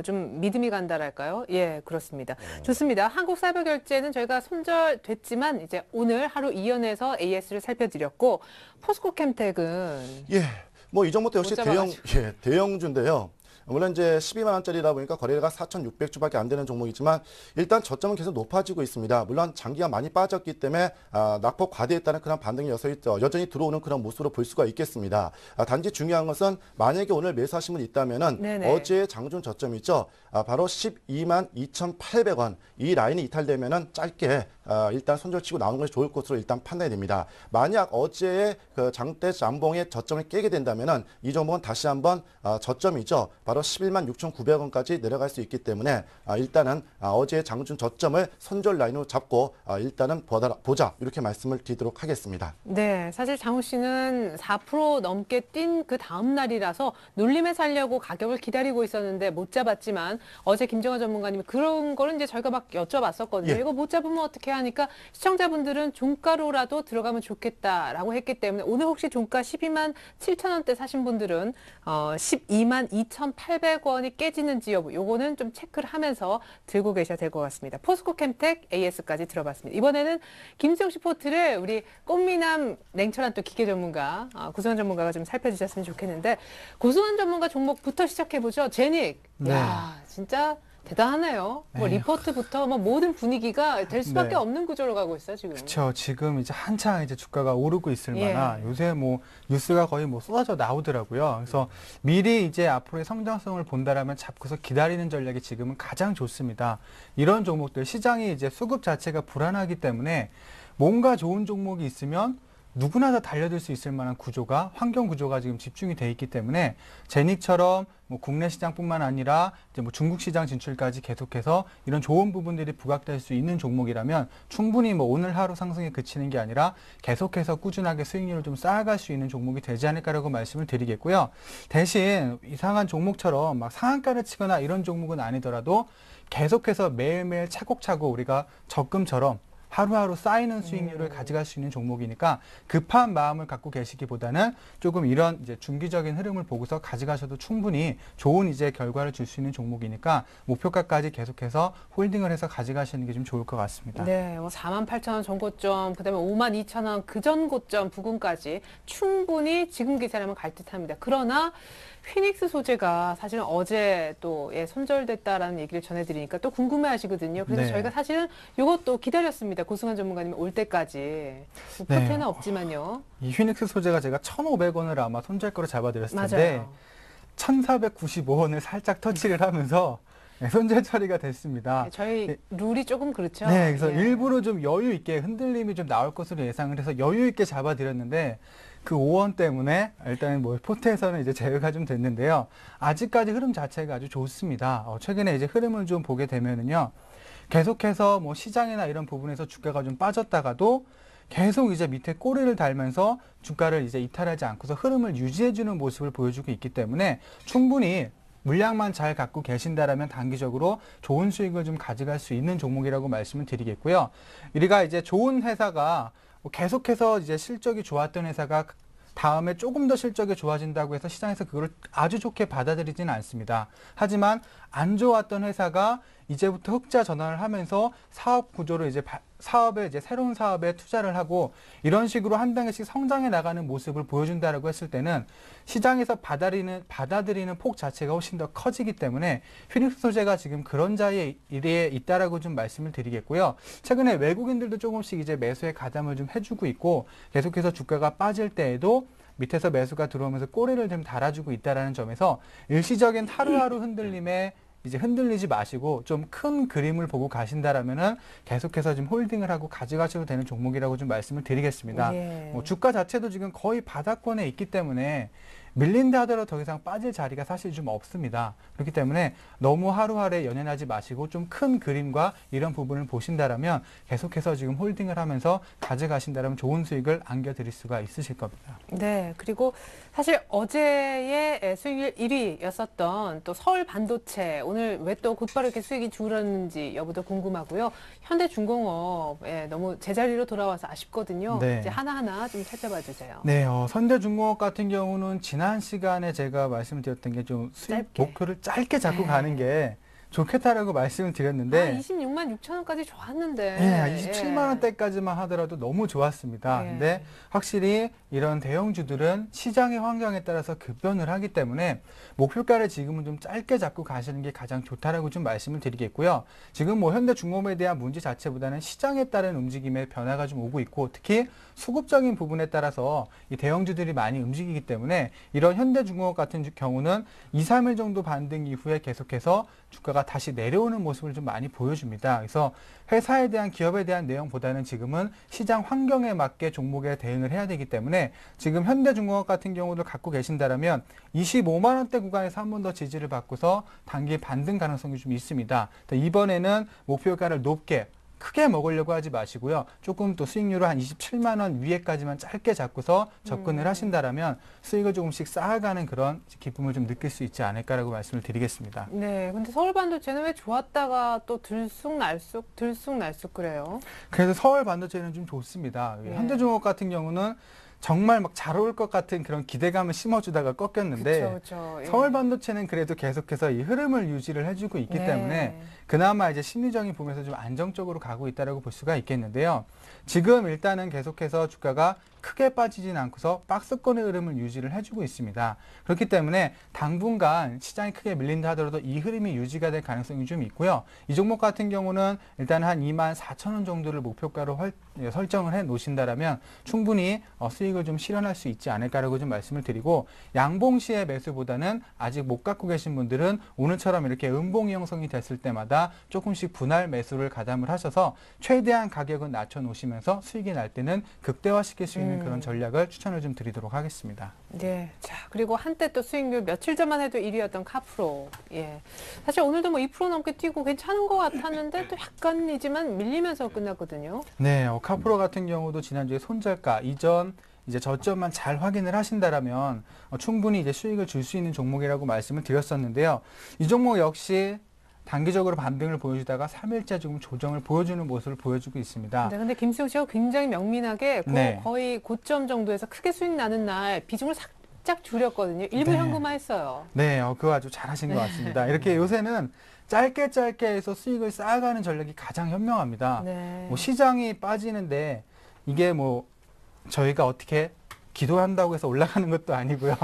좀 믿음이 간다랄까요? 예, 그렇습니다. 좋습니다. 한국사이버결제는 저희가 손절됐지만 이제 오늘 하루 이연해서 AS를 살펴드렸고 포스코캠텍은 예, 뭐 이 종목도 역시 못 잡아가지고. 대형주인데요. 물론 이제 12만 원짜리다 보니까 거래가 4,600주밖에 안 되는 종목이지만 일단 저점은 계속 높아지고 있습니다. 물론 장기가 많이 빠졌기 때문에 낙폭 과대했다는 그런 반등이 여전히 들어오는 그런 모습으로 볼 수가 있겠습니다. 단지 중요한 것은 만약에 오늘 매수하신 분 있다면은 네네. 어제의 장중 저점 있죠. 바로 12만 2,800원 이 라인이 이탈되면은 짧게 일단 손절치고 나오는 것이 좋을 것으로 일단 판단이 됩니다. 만약 어제의 그 장대 잠봉의 저점을 깨게 된다면은 이 종목은 다시 한번 저점이죠. 바로 11만 6,900원까지 내려갈 수 있기 때문에 일단은 어제의 장중 저점을 손절 라인으로 잡고 일단은 보자 이렇게 말씀을 드리도록 하겠습니다. 네, 사실 장우 씨는 4% 넘게 뛴 그 다음 날이라서 눌림에 살려고 가격을 기다리고 있었는데 못 잡았지만 어제 김정환 전문가님이 그런 거는 이제 저희가 막 여쭤봤었거든요. 예. 이거 못 잡으면 어떻게 하니까 시청자분들은 종가로라도 들어가면 좋겠다라고 했기 때문에 오늘 혹시 종가 12만 7천 원대 사신 분들은 12만 2,800원이 깨지는지 여부 요거는 좀 체크를 하면서 들고 계셔야 될 것 같습니다. 포스코캠텍 AS까지 들어봤습니다. 이번에는 김수영 씨 포트를 우리 꽃미남 냉철한 또 기계 전문가 고승환 전문가가 좀 살펴주셨으면 좋겠는데 고승환 전문가 종목부터 시작해보죠. 제닉. 네. 야 진짜 대단하네요. 뭐 네. 리포트부터 뭐 모든 분위기가 될 수밖에 네. 없는 구조로 가고 있어요 지금. 그렇죠. 지금 이제 한창 이제 주가가 오르고 있을 예. 만한 요새 뭐 뉴스가 거의 뭐 쏟아져 나오더라고요. 그래서 미리 이제 앞으로의 성장성을 본다라면 잡고서 기다리는 전략이 지금은 가장 좋습니다. 이런 종목들 시장이 이제 수급 자체가 불안하기 때문에 뭔가 좋은 종목이 있으면 누구나 다 달려들 수 있을 만한 구조가 환경 구조가 지금 집중이 돼 있기 때문에 제닉처럼 뭐 국내 시장뿐만 아니라 이제 뭐 중국 시장 진출까지 계속해서 이런 좋은 부분들이 부각될 수 있는 종목이라면 충분히 뭐 오늘 하루 상승에 그치는 게 아니라 계속해서 꾸준하게 수익률을 좀 쌓아갈 수 있는 종목이 되지 않을까라고 말씀을 드리겠고요. 대신 이상한 종목처럼 막 상한가를 치거나 이런 종목은 아니더라도 계속해서 매일매일 차곡차곡 우리가 적금처럼 하루하루 쌓이는 수익률을 가져갈 수 있는 종목이니까 급한 마음을 갖고 계시기보다는 조금 이런 이제 중기적인 흐름을 보고서 가져가셔도 충분히 좋은 이제 결과를 줄 수 있는 종목이니까 목표가까지 계속해서 홀딩을 해서 가져가시는 게 좀 좋을 것 같습니다. 네, 뭐 48,000원 전고점, 그다음에 52,000원 그 전 고점 부근까지 충분히 지금 기세라면 갈 듯합니다. 그러나 휘닉스 소재가 사실은 어제 또 손절됐다라는 얘기를 전해드리니까 또 궁금해하시거든요. 그래서 네. 저희가 사실은 이것도 기다렸습니다. 고승환 전문가님 올 때까지. 뭐 포트는 없지만요. 이 휘닉스 소재가 제가 1,500원을 아마 손절가로 잡아드렸을 텐데 맞아요. 1,495원을 살짝 터치를 하면서 손절 처리가 됐습니다. 네, 저희 룰이 조금 그렇죠. 네, 그래서 예. 일부러 좀 여유 있게 흔들림이 좀 나올 것으로 예상을 해서 여유 있게 잡아드렸는데 그 5원 때문에 일단 뭐 포트에서는 이제 제외가 좀 됐는데요. 아직까지 흐름 자체가 아주 좋습니다. 최근에 이제 흐름을 좀 보게 되면은요. 계속해서 뭐 시장이나 이런 부분에서 주가가 좀 빠졌다가도 계속 이제 밑에 꼬리를 달면서 주가를 이제 이탈하지 않고서 흐름을 유지해주는 모습을 보여주고 있기 때문에 충분히 물량만 잘 갖고 계신다라면 단기적으로 좋은 수익을 좀 가져갈 수 있는 종목이라고 말씀을 드리겠고요. 우리가 이제 좋은 회사가 계속해서 이제 실적이 좋았던 회사가 다음에 조금 더 실적이 좋아진다고 해서 시장에서 그걸 아주 좋게 받아들이지는 않습니다. 하지만 안 좋았던 회사가 이제부터 흑자 전환을 하면서 사업 구조를 이제 새로운 사업에 투자를 하고 이런 식으로 한 단계씩 성장해 나가는 모습을 보여준다라고 했을 때는 시장에서 받아들이는 폭 자체가 훨씬 더 커지기 때문에 피닉스 소재가 지금 그런 자리에 있다라고 좀 말씀을 드리겠고요. 최근에 외국인들도 조금씩 이제 매수에 가담을 좀 해주고 있고 계속해서 주가가 빠질 때에도 밑에서 매수가 들어오면서 꼬리를 좀 달아주고 있다라는 점에서 일시적인 하루하루 흔들림에 이제 흔들리지 마시고 좀 큰 그림을 보고 가신다라면은 계속해서 좀 홀딩을 하고 가져가셔도 되는 종목이라고 좀 말씀을 드리겠습니다. 예. 주가 자체도 지금 거의 바닥권에 있기 때문에 밀린다 하더라도 더 이상 빠질 자리가 사실 좀 없습니다. 그렇기 때문에 너무 하루하루에 연연하지 마시고 좀 큰 그림과 이런 부분을 보신다라면 계속해서 지금 홀딩을 하면서 가져가신다라면 좋은 수익을 안겨드릴 수가 있으실 겁니다. 네, 그리고 사실 어제의 수익률 1위였었던 또 서울 반도체 오늘 왜 또 곧바로 이렇게 수익이 줄었는지 여부도 궁금하고요. 현대중공업 너무 제자리로 돌아와서 아쉽거든요. 네. 이제 하나하나 좀 살펴봐 주세요. 네, 선대중공업 같은 경우는 지난 시간에 제가 말씀드렸던 게 좀 수익 짧게. 목표를 짧게 잡고 네. 가는 게 좋겠다라고 말씀을 드렸는데 26만 6천 원까지 좋았는데. 예, 27만 원대까지만 하더라도 너무 좋았습니다. 예. 근데 확실히 이런 대형주들은 시장의 환경에 따라서 급변을 하기 때문에 목표가를 지금은 좀 짧게 잡고 가시는 게 가장 좋다라고 좀 말씀을 드리겠고요. 지금 뭐 현대중공업에 대한 문제 자체보다는 시장에 따른 움직임의 변화가 좀 오고 있고 특히 수급적인 부분에 따라서 이 대형주들이 많이 움직이기 때문에 이런 현대중공업 같은 경우는 2, 3일 정도 반등 이후에 계속해서 주가가 다시 내려오는 모습을 좀 많이 보여줍니다. 그래서 회사에 대한 기업에 대한 내용보다는 지금은 시장 환경에 맞게 종목에 대응을 해야 되기 때문에 지금 현대중공업 같은 경우를 갖고 계신다라면 25만 원대 구간에서 한 번 더 지지를 받고서 단기 반등 가능성이 좀 있습니다. 이번에는 목표가를 높게 크게 먹으려고 하지 마시고요. 조금 또 수익률을 한 27만 원 위에까지만 짧게 잡고서 접근을 하신다라면 수익을 조금씩 쌓아가는 그런 기쁨을 좀 느낄 수 있지 않을까라고 말씀을 드리겠습니다. 네, 근데 서울 반도체는 왜 좋았다가 또 들쑥날쑥 그래요? 그래서 서울 반도체는 좀 좋습니다. 예. 현대중공업 같은 경우는 정말 막 잘 올 것 같은 그런 기대감을 심어주다가 꺾였는데 그렇죠. 서울 반도체는 그래도 계속해서 이 흐름을 유지를 해주고 있기 네. 때문에 그나마 이제 심리적인 부분에서 좀 안정적으로 가고 있다라고 볼 수가 있겠는데요. 지금 일단은 계속해서 주가가 크게 빠지진 않고서 박스권의 흐름을 유지를 해주고 있습니다. 그렇기 때문에 당분간 시장이 크게 밀린다 하더라도 이 흐름이 유지가 될 가능성이 좀 있고요. 이 종목 같은 경우는 일단 한 24,000원 정도를 목표가로 설정을 해 놓으신다라면 충분히 수익을 좀 실현할 수 있지 않을까라고 좀 말씀을 드리고 양봉시의 매수보다는 아직 못 갖고 계신 분들은 오늘처럼 이렇게 음봉이 형성이 됐을 때마다 조금씩 분할 매수를 가담을 하셔서 최대한 가격은 낮춰 놓으시면서 수익이 날 때는 극대화시킬 수 있는 그런 전략을 추천을 좀 드리도록 하겠습니다. 네. 자, 그리고 한때 또 수익률 며칠 전만 해도 1위였던 카프로. 예. 사실 오늘도 뭐 2% 넘게 뛰고 괜찮은 것 같았는데 또 약간이지만 밀리면서 끝났거든요. 네, 카프로 같은 경우도 지난주에 손절가 이전 이제 저점만 잘 확인을 하신다라면 충분히 이제 수익을 줄 수 있는 종목이라고 말씀을 드렸었는데요. 이 종목 역시 단기적으로 반등을 보여주다가 3일째 조금 조정을 보여주는 모습을 보여주고 있습니다. 네, 근데 김수영 씨가 굉장히 명민하게 네. 거의 고점 정도에서 크게 수익 나는 날 비중을 살짝 줄였거든요. 일부 네. 현금화했어요. 네, 그거 아주 잘하신 것 같습니다. 이렇게 요새는 짧게 해서 수익을 쌓아가는 전략이 가장 현명합니다. 네. 뭐 시장이 빠지는데 이게 뭐 저희가 어떻게 기도한다고 해서 올라가는 것도 아니고요.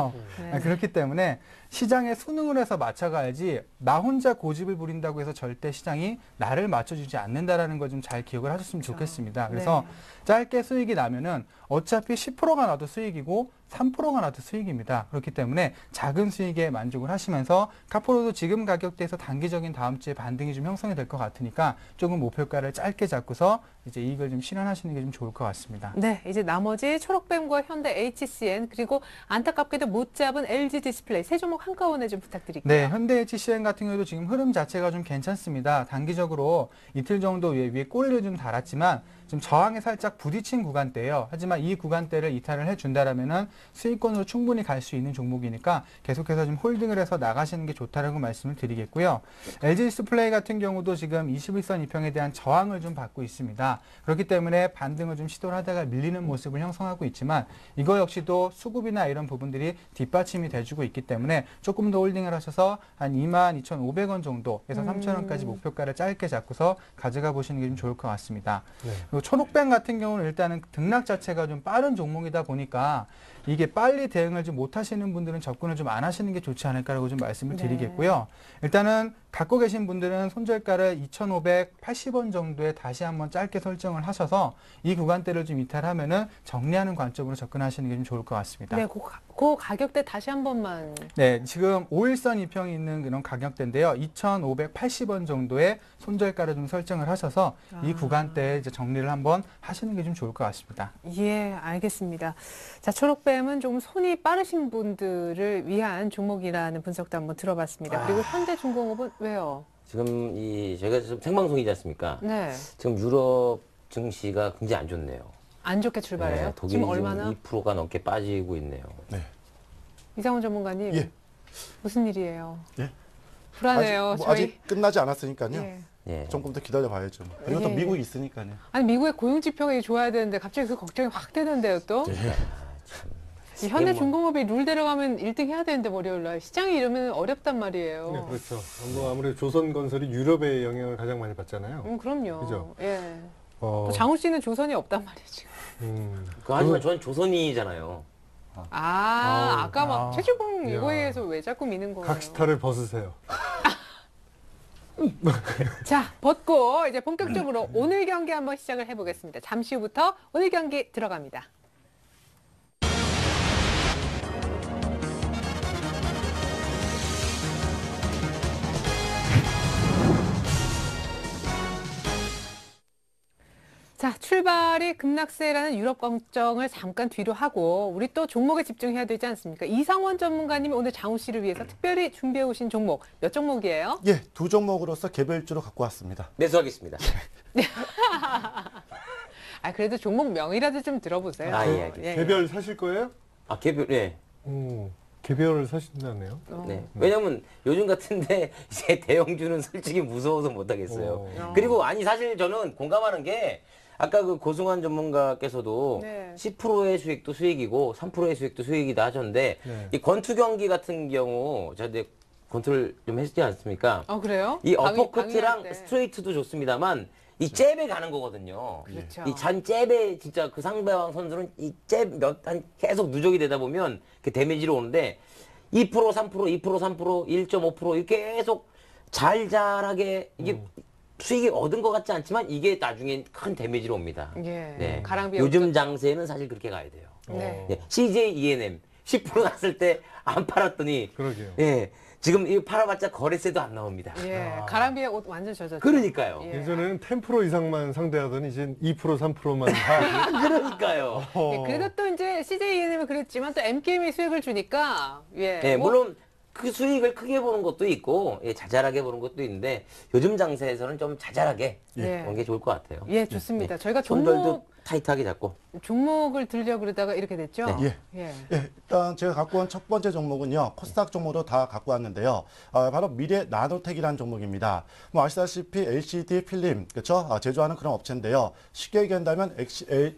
네. 그렇기 때문에 시장에 순응을 해서 맞춰가야지 나 혼자 고집을 부린다고 해서 절대 시장이 나를 맞춰주지 않는다라는 걸 좀 잘 기억을 하셨으면 그렇죠. 좋겠습니다. 그래서 네. 짧게 수익이 나면은 어차피 10%가 나도 수익이고 3%가 나도 수익입니다. 그렇기 때문에 작은 수익에 만족을 하시면서 카프로도 지금 가격대에서 단기적인 다음 주에 반등이 좀 형성이 될 것 같으니까 조금 목표가를 짧게 잡고서 이제 이익을 좀 실현하시는 게 좀 좋을 것 같습니다. 네, 이제 나머지 초록뱀과 현대 HCN 그리고 안타깝게도 못 잡은 LG 디스플레이 세 종목 한꺼번에 좀 부탁드릴게요. 네, 현대 HCN 같은 경우도 지금 흐름 자체가 좀 괜찮습니다. 단기적으로 이틀 정도 위에 꼬리를 좀 달았지만 지금 저항에 살짝 부딪힌 구간대예요. 하지만 이 구간대를 이탈을 해준다라면은 수익권으로 충분히 갈 수 있는 종목이니까 계속해서 좀 홀딩을 해서 나가시는 게 좋다라고 말씀을 드리겠고요. LG 디스플레이 같은 경우도 지금 21선 이평에 대한 저항을 좀 받고 있습니다. 그렇기 때문에 반등을 좀 시도를 하다가 밀리는 모습을 형성하고 있지만 이거 역시도 수급이나 이런 부분들이 뒷받침이 돼주고 있기 때문에 조금 더 홀딩을 하셔서 한 22,500원 정도에서 3,000원까지 목표가를 짧게 잡고서 가져가 보시는 게 좀 좋을 것 같습니다. 네. 그리고 초록뱀 같은 경우는 일단은 등락 자체가 좀 빠른 종목이다 보니까 이게 빨리 대응을 좀 못 하시는 분들은 접근을 좀 안 하시는 게 좋지 않을까라고 좀 말씀을 드리겠고요. 일단은 갖고 계신 분들은 손절가를 2,580원 정도에 다시 한번 짧게 설정을 하셔서 이 구간대를 좀 이탈하면은 정리하는 관점으로 접근하시는 게 좀 좋을 것 같습니다. 네, 그 가격대 다시 한 번만. 네, 지금 5일선 이평이 있는 그런 가격대인데요. 2,580원 정도의 손절가를 좀 설정을 하셔서 이 구간대에 이제 정리를 한번 하시는 게 좀 좋을 것 같습니다. 예, 알겠습니다. 자, 초록뱀은 조금 손이 빠르신 분들을 위한 종목이라는 분석도 한번 들어봤습니다. 그리고 현대중공업은 왜요? 지금 저희가 지금 생방송이지 않습니까? 네, 지금 유럽 증시가 굉장히 안 좋네요. 안 좋게 출발해요. 독일이 지금 얼마나? 2%가 넘게 빠지고 있네요. 이상훈 전문가님, 예. 무슨 일이에요? 예. 불안해요. 아직, 저희. 아직 끝나지 않았으니까요. 예. 예. 조금 더 기다려 봐야죠. 그리고 또 예. 미국이 있으니까요. 아니 미국의 고용 지표가 좋아야 되는데 갑자기 그 걱정이 확 되는데요, 또. 이 현대중공업이 룰 데려가면 1등 해야 되는데 월요일 날 시장이 이러면 어렵단 말이에요. 네, 그렇죠. 뭐 아무래도 조선건설이 유럽의 영향을 가장 많이 받잖아요. 그럼요. 그죠? 예. 어, 또 장훈 씨는 조선이 없단 말이죠. 하지만 저는 조선이잖아요. 아까 막 아. 최주봉 이야. 이거에 대해서 왜 자꾸 미는 거예요? 각스타를 벗으세요. 자, 벗고 이제 본격적으로 오늘 경기 한번 시작을 해보겠습니다. 잠시 후부터 오늘 경기 들어갑니다. 자, 출발이 급락세라는 유럽 걱정을 잠깐 뒤로 하고 우리 또 종목에 집중해야 되지 않습니까? 이상원 전문가님이 오늘 장우 씨를 위해서 특별히 준비해 오신 종목 몇 종목이에요? 예, 두 종목으로서 개별주로 갖고 왔습니다. 매수하겠습니다. 아, 그래도 종목 명이라도 좀 들어보세요. 아, 예, 알겠습니다. 개별 사실 거예요? 개별, 네. 개별을 사신다네요. 네. 왜냐면 요즘 같은데 이제 대형주는 솔직히 무서워서 못 하겠어요. 어. 그리고 아니 사실 저는 공감하는 게 아까 그 고승환 전문가께서도 네. 10%의 수익도 수익이고 3%의 수익도 수익이다 하셨는데 네. 이 권투 경기 같은 경우 제가 이제 권투를 좀 했지 않습니까? 그래요? 이 강의- 어퍼커트랑 강의할 때. 스트레이트도 좋습니다만 이 잽에 가는 거거든요. 그렇죠. 이 잔 잽에 진짜 그 상대방 선수는 이 잽 한 계속 누적이 되다 보면 그 데미지로 오는데 2% 3% 2% 3% 1.5% 이렇게 계속 잘잘하게 이게 수익이 얻은 것 같지 않지만 이게 나중에 큰 데미지로 옵니다. 예. 네. 가랑비에 요즘 장세는 사실 그렇게 가야 돼요. 네. 네. CJ ENM 10% 났을 때 안 팔았더니 그러게요. 예. 지금 이거 팔아봤자 거래세도 안 나옵니다. 예. 가랑비에 옷 완전 젖었죠. 그러니까요. 예. 예전에는 10% 이상만 상대하더니 이제 2% 3%만 다. 그러니까요. 예, 그래도 또 이제 CJENM이 그랬지만 또 MKM이 수익을 주니까 예. 예, 뭐 물론 그 수익을 크게 보는 것도 있고 예, 자잘하게 보는 것도 있는데 요즘 장세에서는 좀 자잘하게 예. 보는 게 좋을 것 같아요. 예, 좋습니다. 저희가 손절도 타이트하게 잡고. 종목을 들려 그러다가 이렇게 됐죠. 예. 예. 예, 일단 제가 갖고 온 첫 번째 종목은요, 코스닥 종목으로 다 갖고 왔는데요. 바로 미래 나노텍이라는 종목입니다. 뭐 아시다시피 LCD 필름, 그렇죠? 제조하는 그런 업체인데요. 쉽게 얘기한다면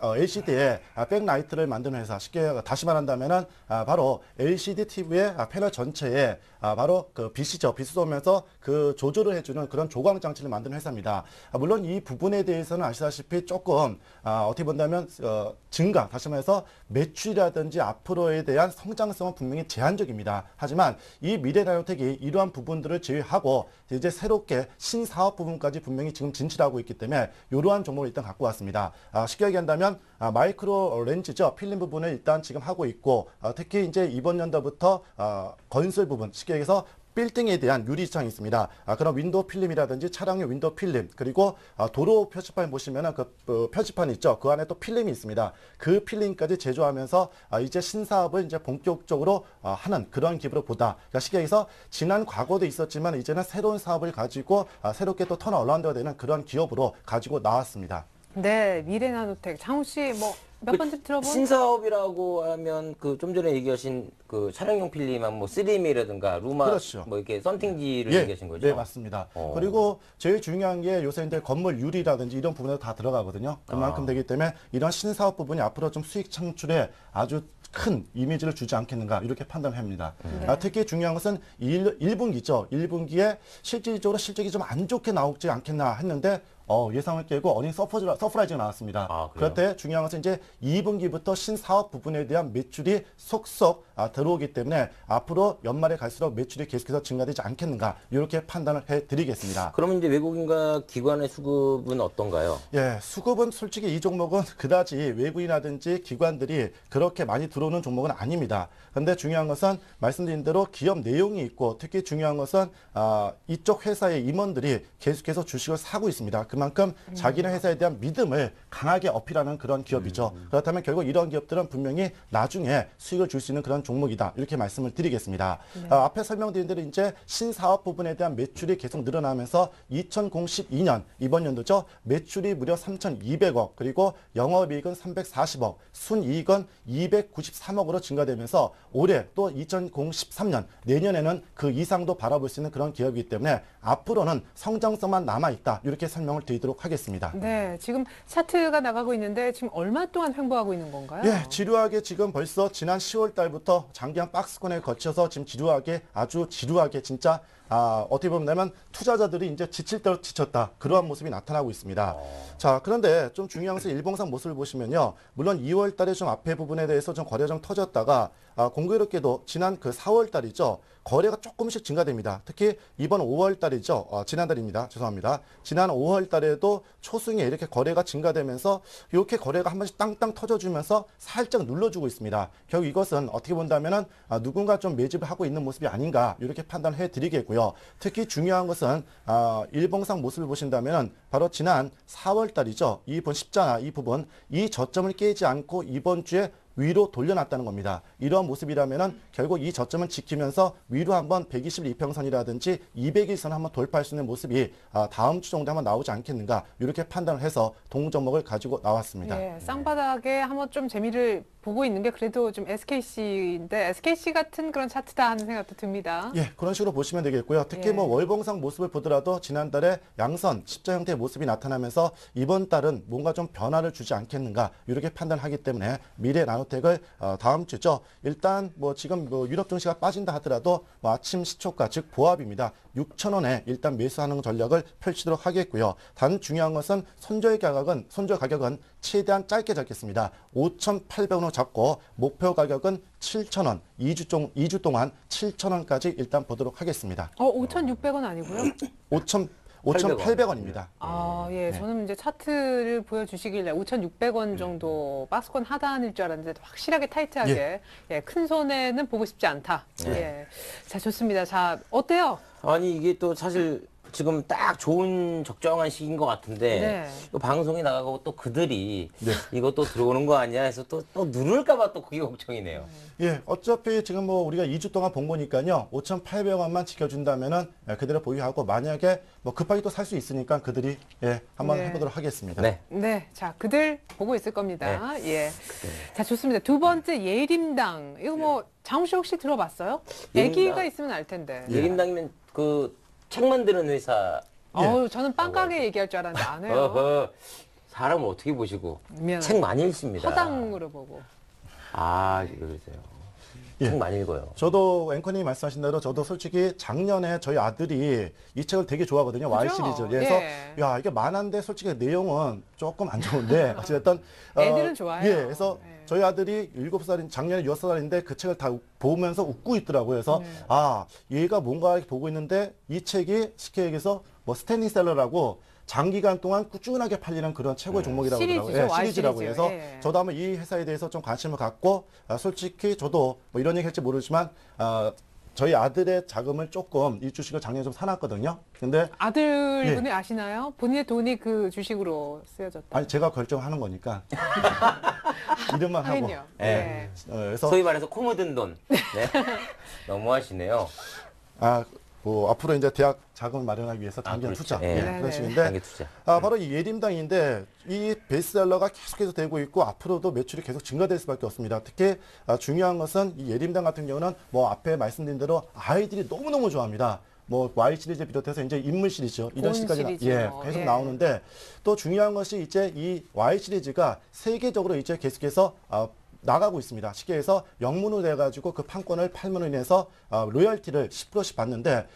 LCD에 백라이트를 만드는 회사. 쉽게 다시 말한다면은 바로 LCD TV의 패널 전체에 바로 그 빛이죠. 빛이 쏘면서 그 조절을 해주는 그런 조광 장치를 만드는 회사입니다. 물론 이 부분에 대해서는 아시다시피 조금 어떻게 본다면 증가, 다시 말해서 매출이라든지 앞으로에 대한 성장성은 분명히 제한적입니다. 하지만 이 미래나노텍이 이러한 부분들을 제외하고 이제 새롭게 신사업 부분까지 분명히 지금 진출하고 있기 때문에 이러한 종목을 일단 갖고 왔습니다. 쉽게 얘기한다면 마이크로 렌즈죠. 필름 부분을 일단 지금 하고 있고 특히 이제 이번 연도부터 건설 부분, 쉽게 얘기해서 빌딩에 대한 유리창이 있습니다. 그런 윈도우 필름이라든지 차량용 윈도우 필름, 그리고 도로 표지판 보시면은 그 표지판 있죠. 그 안에 또 필름이 있습니다. 그 필름까지 제조하면서 이제 신사업을 이제 본격적으로 하는 그런 기업으로 보다. 그러니까 쉽게 얘기해서 지난 과거도 있었지만 이제는 새로운 사업을 가지고 새롭게 또 턴어라운드가 되는 그런 기업으로 가지고 나왔습니다. 네, 미래나노텍. 장훈 씨 뭐 몇 번째 들어본? 신사업이라고 하면 그 좀 전에 얘기하신 그 차량용 필름한 뭐 3M이라든가 루마 그렇죠. 뭐 이렇게 썬팅지를 예, 얘기하신 거죠? 네, 맞습니다. 그리고 제일 중요한 게 요새 이제 건물 유리라든지 이런 부분에도 다 들어가거든요. 그만큼 되기 때문에 이런 신사업 부분이 앞으로 좀 수익 창출에 아주 큰 이미지를 주지 않겠는가 이렇게 판단합니다. 특히 중요한 것은 1분기죠. 1분기에 실질적으로 실적이 좀 안 좋게 나오지 않겠나 했는데 예상을 깨고 어닝 서프라이즈가 나왔습니다. 그럴 때 중요한 것은 이제 2분기부터 신사업 부분에 대한 매출이 속속 들어오기 때문에 앞으로 연말에 갈수록 매출이 계속해서 증가되지 않겠는가 이렇게 판단을 해드리겠습니다. 그러면 이제 외국인과 기관의 수급은 어떤가요? 예, 수급은 솔직히 이 종목은 그다지 외국인이라든지 기관들이 그렇게 많이 들어오는 종목은 아닙니다. 그런데 중요한 것은 말씀드린 대로 기업 내용이 있고 특히 중요한 것은 이쪽 회사의 임원들이 계속해서 주식을 사고 있습니다. 그만큼 자기네 회사에 대한 믿음을 강하게 어필하는 그런 기업이죠. 그렇다면 결국 이런 기업들은 분명히 나중에 수익을 줄 수 있는 그런 종목이다. 이렇게 말씀을 드리겠습니다. 앞에 설명드린 대로 이제 신사업 부분에 대한 매출이 계속 늘어나면서 2012년 이번 연도죠. 매출이 무려 3,200억 그리고 영업이익은 340억, 순이익은 293억으로 증가되면서 올해 또 2013년 내년에는 그 이상도 바라볼 수 있는 그런 기업이기 때문에 앞으로는 성장성만 남아있다. 이렇게 설명을 드리도록 하겠습니다. 네, 지금 차트가 나가고 있는데 지금 얼마 동안 횡보하고 있는 건가요? 예, 지루하게 지금 벌써 지난 10월 달부터 장기한 박스권에 거쳐서 지금 아주 지루하게 진짜 어떻게 보면 투자자들이 이제 지칠 대로 지쳤다. 그러한 모습이 나타나고 있습니다. 자, 그런데 좀 중요한 것은 일봉상 모습을 보시면요. 물론 2월 달에 좀 앞에 부분에 대해서 좀 거래가 좀 터졌다가 공교롭게도 지난 그 4월 달이죠. 거래가 조금씩 증가됩니다. 특히 이번 5월 달이죠. 지난달입니다. 죄송합니다. 지난 5월 달에도 초승에 이렇게 거래가 증가되면서 이렇게 거래가 한 번씩 땅땅 터져주면서 살짝 눌러주고 있습니다. 결국 이것은 어떻게 본다면은 누군가 좀 매집을 하고 있는 모습이 아닌가 이렇게 판단해 드리겠고요. 특히 중요한 것은 일봉상 모습을 보신다면은 바로 지난 4월 달이죠. 이 부분 십자나 이 부분 이 저점을 깨지 않고 이번 주에 위로 돌려놨다는 겁니다. 이러한 모습이라면은 결국 이 저점을 지키면서 위로 한번 121평선이라든지 200일선 한번 돌파할 수 있는 모습이 다음 주 정도 한번 나오지 않겠는가 이렇게 판단을 해서 동종목을 가지고 나왔습니다. 예, 쌍바닥에 한번 좀 재미를 보고 있는 게 그래도 좀 SKC인데 SKC 같은 그런 차트다 하는 생각도 듭니다. 예, 그런 식으로 보시면 되겠고요. 특히 예. 뭐 월봉상 모습을 보더라도 지난달에 양선 십자 형태의 모습이 나타나면서 이번 달은 뭔가 좀 변화를 주지 않겠는가 이렇게 판단하기 때문에 미래 나노텍을 다음 주죠. 일단 뭐 지금 뭐 유럽 증시가 빠진다 하더라도 뭐 아침 시초가 즉 보합입니다. 6,000원에 일단 매수하는 전략을 펼치도록 하겠고요. 단 중요한 것은 손절 가격은 최대한 짧게 잡겠습니다. 5,800원으로 잡고 목표 가격은 7,000원, 2주 동안 7,000원까지 일단 보도록 하겠습니다. 5,600원 아니고요? 5,800원입니다. 예, 저는 이제 차트를 보여주시길래 5,600원 정도 박스권 하단일 줄 알았는데 확실하게 타이트하게 예, 큰 손해는 보고 싶지 않다. 예, 자 좋습니다. 자 어때요? 아니 이게 또 사실 지금 딱 좋은 적정한 시기인 것 같은데 네. 또 방송이 나가고 또 그들이 이거 또 들어오는 거 아니야 해서 또 누를까봐 또 그게 걱정이네요. 예, 어차피 지금 뭐 우리가 2주 동안 본 거니까요. 5,800원만 지켜준다면은 그대로 보유하고 만약에 뭐 급하게 또 살 수 있으니까 그들이 한번 네. 해보도록 하겠습니다. 네. 네, 자 그들 보고 있을 겁니다. 예, 자 좋습니다. 두 번째 예림당 이거 뭐 장훈 씨 혹시 들어봤어요? 예림당. 애기가 있으면 알 텐데. 예림당이면 그 책 만드는 회사. 저는 빵가게 얘기할 줄 알았는데 안 해요. 어허, 사람을 어떻게 보시고 미안해요. 책 많이 읽습니다. 허당으로 보고. 아, 그러세요. 예. 책 많이 읽어요. 저도 앵커님이 말씀하신 대로 저도 솔직히 작년에 저희 아들이 이 책을 되게 좋아하거든요. Y 그죠? 시리즈. 그래서 예. 야 이게 만화인데 솔직히 내용은 조금 안 좋은데 어쨌든 애들은 좋아해요. 예, 그래서 예. 저희 아들이 7살인 작년에 6살인데 그 책을 다 보면서 웃고 있더라고요. 그래서 아 얘가 뭔가 보고 있는데 이 책이 쉽게 얘기해서 뭐 스탠딩셀러라고 장기간 동안 꾸준하게 팔리는 그런 최고의 종목이라고 시리즈죠, 하더라고요. Y 시리즈라고 시리즈. 해서 예. 저도 한번 이 회사에 대해서 좀 관심을 갖고 솔직히 저도 뭐 이런 얘기 할지 모르지만 저희 아들의 자금을 조금 이 주식을 작년에 좀 사놨거든요. 근데 아들분이 아시나요? 본인의 돈이 그 주식으로 쓰여졌다. 아니 제가 결정하는 거니까 이름만 하고 하긴요. 예. 그래서 소위 말해서 코 묻은 돈. 네. 너무하시네요. 뭐 앞으로 이제 대학 자금을 마련하기 위해서 단기간 그렇죠. 투자 예. 그런 네네. 식인데 단기 투자. 바로 이 예림당인데 이 베스트셀러가 계속해서 되고 있고 앞으로도 매출이 계속 증가될 수밖에 없습니다. 특히 중요한 것은 이 예림당 같은 경우는 뭐 앞에 말씀드린 대로 아이들이 너무너무 좋아합니다. 뭐 Y 시리즈 비롯해서 이제 인물 시리즈 이런 본 시까지 시리즈 계속 예. 나오는데 또 중요한 것이 이제 이 Y 시리즈가 세계적으로 이제 계속해서 나가고 있습니다. 쉽게 해서 영문으로 돼가지고 그 판권을 팔므로 인해서 로열티를 10%씩 받는데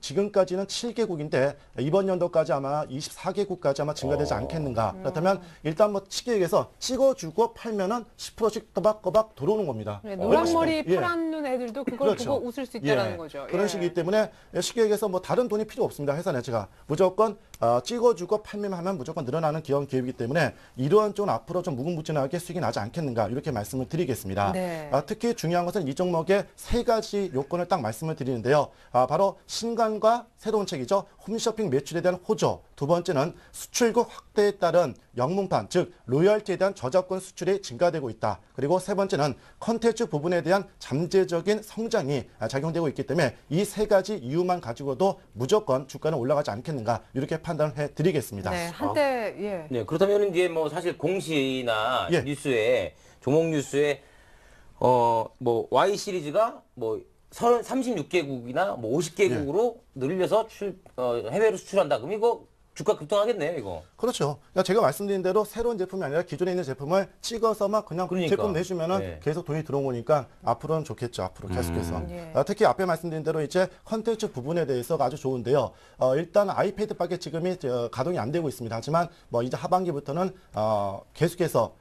지금까지는 7개국인데 이번 연도까지 아마 24개국까지 아마 증가되지 않겠는가. 그렇다면 일단 뭐 쉽게 얘기해서 찍어주고 팔면은 10%씩 꼬박꼬박 들어오는 겁니다. 네, 노란머리 예. 파란 눈 애들도 그걸 그렇죠. 보고 웃을 수 있다는 예. 거죠. 그런 예. 식이기 때문에 쉽게 얘기해서 뭐 다른 돈이 필요 없습니다. 회사 내지가 무조건 찍어주고 판매하면 무조건 늘어나는 기업이기 때문에 이러한 쪽은 앞으로 좀 무궁무진하게 수익이 나지 않겠는가 이렇게 말씀을 드리겠습니다. 네. 특히 중요한 것은 이 종목의 세 가지 요건을 딱 말씀을 드리는데요. 바로 신관과 새로운 책이죠. 홈쇼핑 매출에 대한 호조. 두 번째는 수출국 확대에 따른 영문판, 즉 로열티에 대한 저작권 수출이 증가되고 있다. 그리고 세 번째는 컨텐츠 부분에 대한 잠재적인 성장이 작용되고 있기 때문에 이 세 가지 이유만 가지고도 무조건 주가는 올라가지 않겠는가 이렇게 판단을 해드리겠습니다. 네, 한때 예. 네, 그렇다면 이제 뭐 사실 공시나 예. 뉴스에 종목 뉴스에 뭐 Y 시리즈가 뭐 36개국이나 뭐 50개국으로 늘려서 해외로 수출한다. 그럼 이거 주가 급등하겠네요, 이거. 그렇죠. 그러니까 제가 말씀드린 대로 새로운 제품이 아니라 기존에 있는 제품을 찍어서만 그냥 그러니까. 제품 내주면은 네. 계속 돈이 들어온 거니까 앞으로는 좋겠죠. 앞으로 계속해서. 예. 특히 앞에 말씀드린 대로 이제 컨텐츠 부분에 대해서가 아주 좋은데요. 일단 아이패드밖에 지금이 가동이 안 되고 있습니다. 하지만 뭐 이제 하반기부터는 계속해서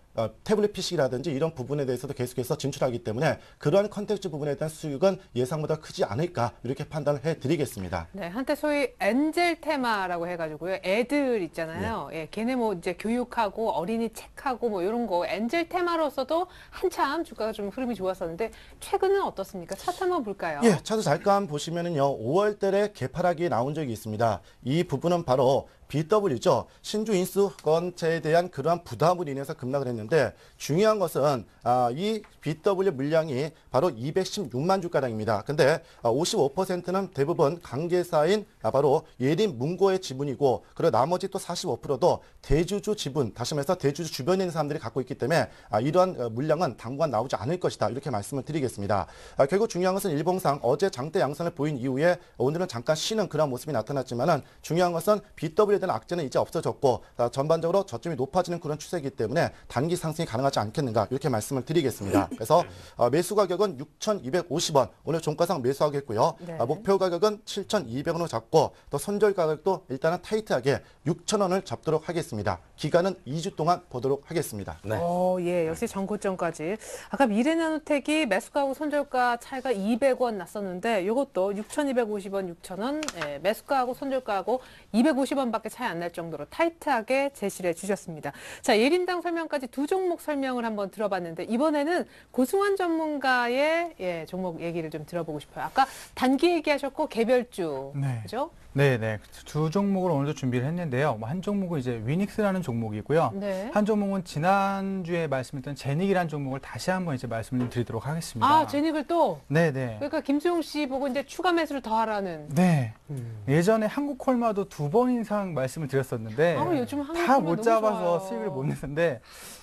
태블릿 PC라든지 이런 부분에 대해서도 계속해서 진출하기 때문에 그러한 컨텐츠 부분에 대한 수익은 예상보다 크지 않을까 이렇게 판단을 해드리겠습니다. 네, 한때 소위 엔젤 테마라고 해가지고요. 애들 있잖아요. 예, 걔네 뭐 이제 교육하고 어린이 책하고 뭐 이런 거 엔젤 테마로서도 한참 주가가 좀 흐름이 좋았었는데 최근은 어떻습니까? 차트 한번 볼까요? 예, 차트 잠깐 보시면은요, 5월달에 개파락이 나온 적이 있습니다. 이 부분은 바로 BW죠. 신주 인수권자에 대한 그러한 부담으로 인해서 급락을 했는데 중요한 것은 이 BW 물량이 바로 216만 주가량입니다. 근데 55%는 대부분 관계사인 바로 예림 문고의 지분이고 그리고 나머지 또 45%도 대주주 지분, 다시 말해서 대주주 주변에 있는 사람들이 갖고 있기 때문에 이러한 물량은 당분간 나오지 않을 것이다. 이렇게 말씀을 드리겠습니다. 결국 중요한 것은 일봉상 어제 장대 양선을 보인 이후에 오늘은 잠깐 쉬는 그런 모습이 나타났지만은 중요한 것은 BW에 대한 악재는 이제 없어졌고 전반적으로 저점이 높아지는 그런 추세이기 때문에 단기 상승이 가능하지 않겠는가 이렇게 말씀을 드리겠습니다. 그래서 매수 가격은 6,250원 오늘 종가상 매수하겠고요. 네. 목표 가격은 7,200원으로 잡고 또 손절 가격도 일단은 타이트하게 6,000원을 잡도록 하겠습니다. 기간은 2주 동안 보도록 하겠습니다. 네. 예, 역시 전고점까지. 아까 미래나노텍이 매수가하고 손절가 차이가 200원 났었는데 이것도 6,250원, 6,000원, 예, 매수가하고 손절가하고 250원밖에 차이 안 날 정도로 타이트하게 제시를 해주셨습니다. 자, 예림당 설명까지 두 종목 설명을 한번 들어봤는데 이번에는 고승환 전문가의 종목 얘기를 좀 들어보고 싶어요. 아까 단기 얘기하셨고 개별주, 네. 그죠? 네네. 두 종목을 오늘도 준비를 했는데요. 한 종목은 이제 위닉스라는 종목이고요. 네. 한 종목은 지난주에 말씀했던 제닉이라는 종목을 다시 한번 이제 말씀을 드리도록 하겠습니다. 아, 제닉을 또? 네네. 그러니까 김수용 씨 보고 이제 추가 매수를 더 하라는. 네. 예전에 한국콜마도 2번 이상 말씀을 드렸었는데 요즘 한국 다 콜마 못 너무 잡아서 좋아요. 수익을 못 냈는데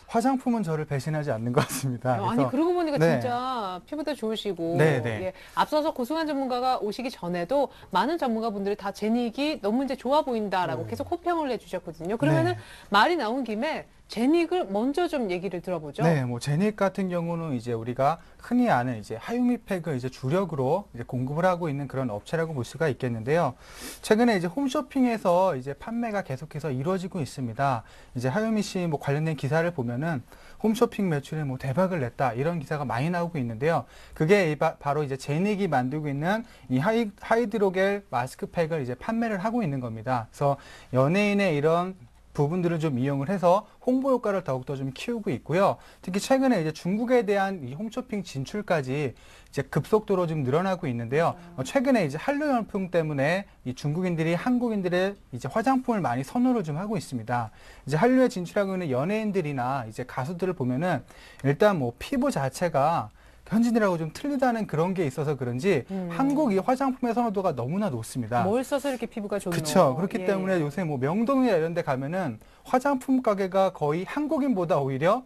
화장품은 저를 배신하지 않는 것 같습니다. 아니 그러고 보니까 네. 진짜 피부도 좋으시고 네, 네. 예, 앞서서 고승환 전문가가 오시기 전에도 많은 전문가분들이 다 제닉이 너무 이제 좋아 보인다라고 계속 호평을 해주셨거든요. 그러면은 네. 말이 나온 김에 제닉을 먼저 좀 얘기를 들어보죠. 네, 뭐 제닉 같은 경우는 이제 우리가 흔히 아는 이제 하유미팩을 이제 주력으로 이제 공급을 하고 있는 그런 업체라고 볼 수가 있겠는데요. 최근에 이제 홈쇼핑에서 이제 판매가 계속해서 이루어지고 있습니다. 이제 하유미 씨 뭐 관련된 기사를 보면은 홈쇼핑 매출에 뭐 대박을 냈다 이런 기사가 많이 나오고 있는데요. 그게 바로 이제 제닉이 만들고 있는 이 하이드로겔 마스크팩을 이제 판매를 하고 있는 겁니다. 그래서 연예인의 이런 부분들을 좀 이용을 해서 홍보 효과를 더욱더 좀 키우고 있고요. 특히 최근에 이제 중국에 대한 이 홈쇼핑 진출까지 이제 급속도로 좀 늘어나고 있는데요. 최근에 이제 한류 열풍 때문에 이 중국인들이 한국인들의 이제 화장품을 많이 선호를 좀 하고 있습니다. 이제 한류에 진출하고 있는 연예인들이나 이제 가수들을 보면은 일단 뭐 피부 자체가 현지인들하고 좀 틀리다는 그런 게 있어서 그런지 한국 이 화장품의 선호도가 너무나 높습니다. 뭘 써서 이렇게 피부가 좋노? 그렇죠. 그렇기 예. 때문에 요새 뭐 명동이나 이런 데 가면은 화장품 가게가 거의 한국인보다 오히려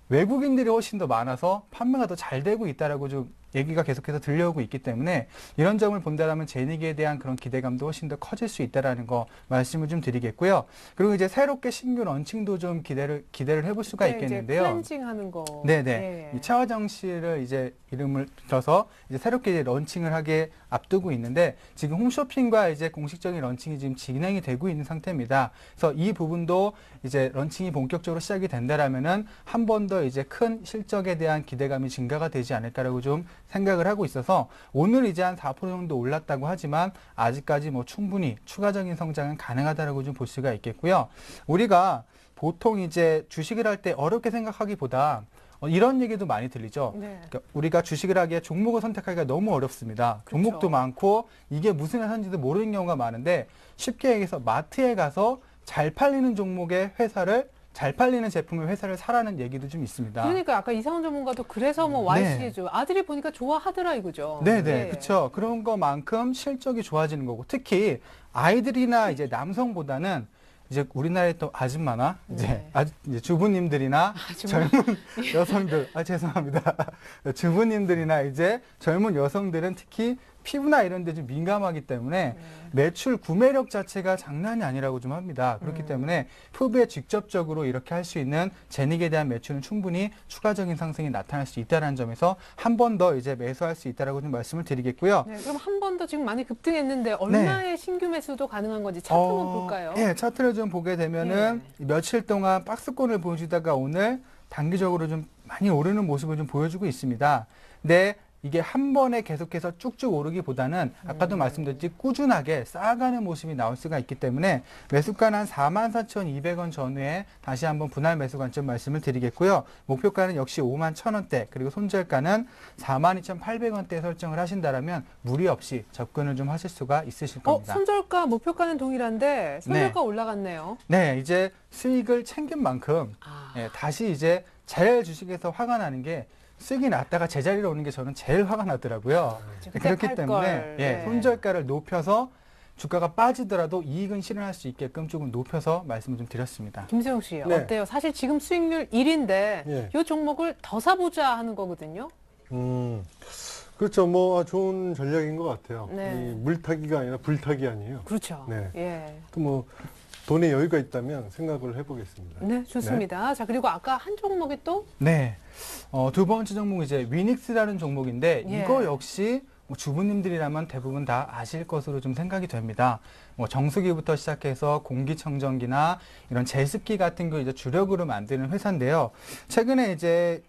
외국인들이 훨씬 더 많아서 판매가 더 잘 되고 있다라고 좀 얘기가 계속해서 들려오고 있기 때문에 이런 점을 본다라면 제닉에 대한 그런 기대감도 훨씬 더 커질 수 있다라는 거 말씀을 좀 드리겠고요. 그리고 이제 새롭게 신규 런칭도 좀 기대를 해볼 수가 그때 이제 있겠는데요. 클렌징 하는 거. 네네. 예. 이 차화정 씨를 이제 이름을 들어서 이제 새롭게 이제 런칭을 하게 앞두고 있는데 지금 홈쇼핑과 이제 공식적인 런칭이 지금 진행이 되고 있는 상태입니다. 그래서 이 부분도 이제 런칭이 본격적으로 시작이 된다라면은 한 번 더 이제 큰 실적에 대한 기대감이 증가가 되지 않을까라고 좀 생각을 하고 있어서 오늘 이제 한 4% 정도 올랐다고 하지만 아직까지 뭐 충분히 추가적인 성장은 가능하다라고 좀 볼 수가 있겠고요. 우리가 보통 이제 주식을 할 때 어렵게 생각하기보다 이런 얘기도 많이 들리죠. 네. 그러니까 우리가 주식을 하기에 종목을 선택하기가 너무 어렵습니다. 그렇죠. 종목도 많고 이게 무슨 회사인지도 모르는 경우가 많은데 쉽게 얘기해서 마트에 가서 잘 팔리는 종목의 회사를 잘 팔리는 제품의 회사를 사라는 얘기도 좀 있습니다. 그러니까 아까 이상훈 전문가도 그래서 뭐 네. YC죠. 아들이 보니까 좋아하더라 이거죠. 네네, 예. 그렇죠. 그런 것만큼 실적이 좋아지는 거고 특히 아이들이나 이제 남성보다는 이제 우리나라의 또 아줌마나 네. 이제 주부님들이나 아줌마. 젊은 여성들, 죄송합니다. 주부님들이나 이제 젊은 여성들은 특히 피부나 이런 데 좀 민감하기 때문에 매출 구매력 자체가 장난이 아니라고 좀 합니다. 그렇기 때문에 피부에 직접적으로 이렇게 할 수 있는 제닉에 대한 매출은 충분히 추가적인 상승이 나타날 수 있다는 점에서 한 번 더 이제 매수할 수 있다라고 좀 말씀을 드리겠고요. 네, 그럼 한 번 더 지금 많이 급등했는데 얼마의 신규 매수도 가능한 건지 차트 한번 볼까요? 예, 차트를 좀 보게 되면은 며칠 동안 박스권을 보여주다가 오늘 단기적으로 좀 많이 오르는 모습을 좀 보여주고 있습니다. 근데 이게 한 번에 계속해서 쭉쭉 오르기보다는 아까도 말씀드렸듯이 꾸준하게 쌓아가는 모습이 나올 수가 있기 때문에 매수가는 한 44,200원 전후에 다시 한번 분할 매수 관점 말씀을 드리겠고요. 목표가는 역시 51,000원대 그리고 손절가는 42,800원대에 설정을 하신다면 무리 없이 접근을 좀 하실 수가 있으실 겁니다. 손절가, 목표가는 동일한데 손절가 올라갔네요. 네, 이제 수익을 챙긴 만큼 예, 다시 이제 제일 주식에서 화가 나는 게 수익이 났다가 제자리로 오는 게 저는 제일 화가 나더라고요. 그때 그렇기 팔 때문에 걸. 예, 네. 손절가를 높여서 주가가 빠지더라도 이익은 실현할 수 있게끔 조금 높여서 말씀을 좀 드렸습니다. 김세용 씨 네. 어때요? 사실 지금 수익률 1인데 예. 이 종목을 더 사보자 하는 거거든요. 그렇죠. 뭐 좋은 전략인 것 같아요. 네. 이 물타기가 아니라 불타기 아니에요. 그렇죠. 네. 예. 또 뭐 돈에 여유가 있다면 생각을 해보겠습니다. 네, 좋습니다. 자, 그리고 아까 한 종목이 또 네, 두 번째 종목 이제 위닉스라는 종목인데 예. 이거 역시 뭐 주부님들이라면 대부분 다 아실 것으로 좀 생각이 됩니다. 뭐 정수기부터 시작해서 공기청정기나 이런 제습기 같은 거 이제 주력으로 만드는 회사인데요. 최근에 이제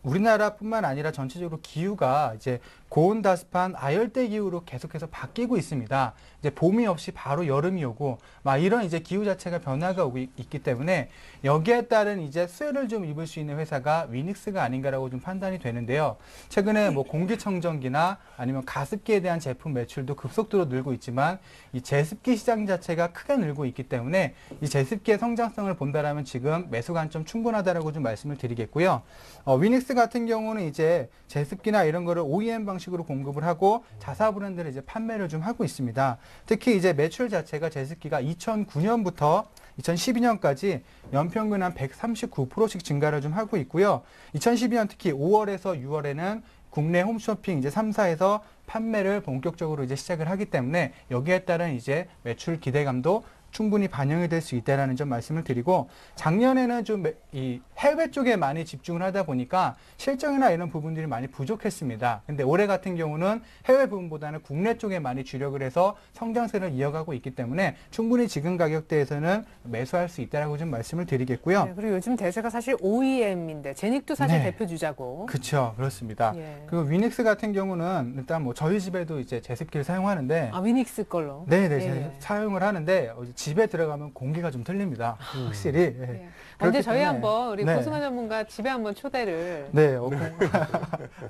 우리나라뿐만 아니라 전체적으로 기후가 이제 고온다습한 아열대 기후로 계속해서 바뀌고 있습니다. 이제 봄이 없이 바로 여름이 오고 막 이런 이제 기후 자체가 변화가 오고 있기 때문에 여기에 따른 이제 수혜를 좀 입을 수 있는 회사가 위닉스가 아닌가라고 좀 판단이 되는데요. 최근에 뭐 공기청정기나 아니면 가습기에 대한 제품 매출도 급속도로 늘고 있지만 이 제습기 시장 자체가 크게 늘고 있기 때문에 이 제습기의 성장성을 본다라면 지금 매수 관점 충분하다라고 좀 말씀을 드리겠고요. 위닉스 같은 경우는 이제 제습기나 이런 거를 OEM 방식으로 공급을 하고 자사 브랜드를 이제 판매를 좀 하고 있습니다. 특히 이제 매출 자체가 제습기가 2009년부터 2012년까지 연평균 한 139%씩 증가를 좀 하고 있고요. 2012년 특히 5월에서 6월에는 국내 홈쇼핑 이제 3사에서 판매를 본격적으로 이제 시작을 하기 때문에 여기에 따른 이제 매출 기대감도 충분히 반영이 될 수 있다라는 점 말씀을 드리고 작년에는 좀 이 해외 쪽에 많이 집중을 하다 보니까 실적이나 이런 부분들이 많이 부족했습니다. 근데 올해 같은 경우는 해외 부분보다는 국내 쪽에 많이 주력을 해서 성장세를 이어가고 있기 때문에 충분히 지금 가격대에서는 매수할 수 있다라고 좀 말씀을 드리겠고요. 네, 그리고 요즘 대세가 사실 OEM인데 제닉도 사실 네. 대표 주자고. 그렇죠, 그렇습니다. 예. 그리고 위닉스 같은 경우는 일단 뭐 저희 집에도 이제 제습기를 사용하는데 아, 위닉스 걸로. 네네 예. 사용을 하는데 집에 들어가면 공기가 좀 틀립니다. 확실히. 예. 예. 언제 그렇기 저희 때문에- 한번 우리 네. 고승환 전문가 집에 한번 초대를. 네,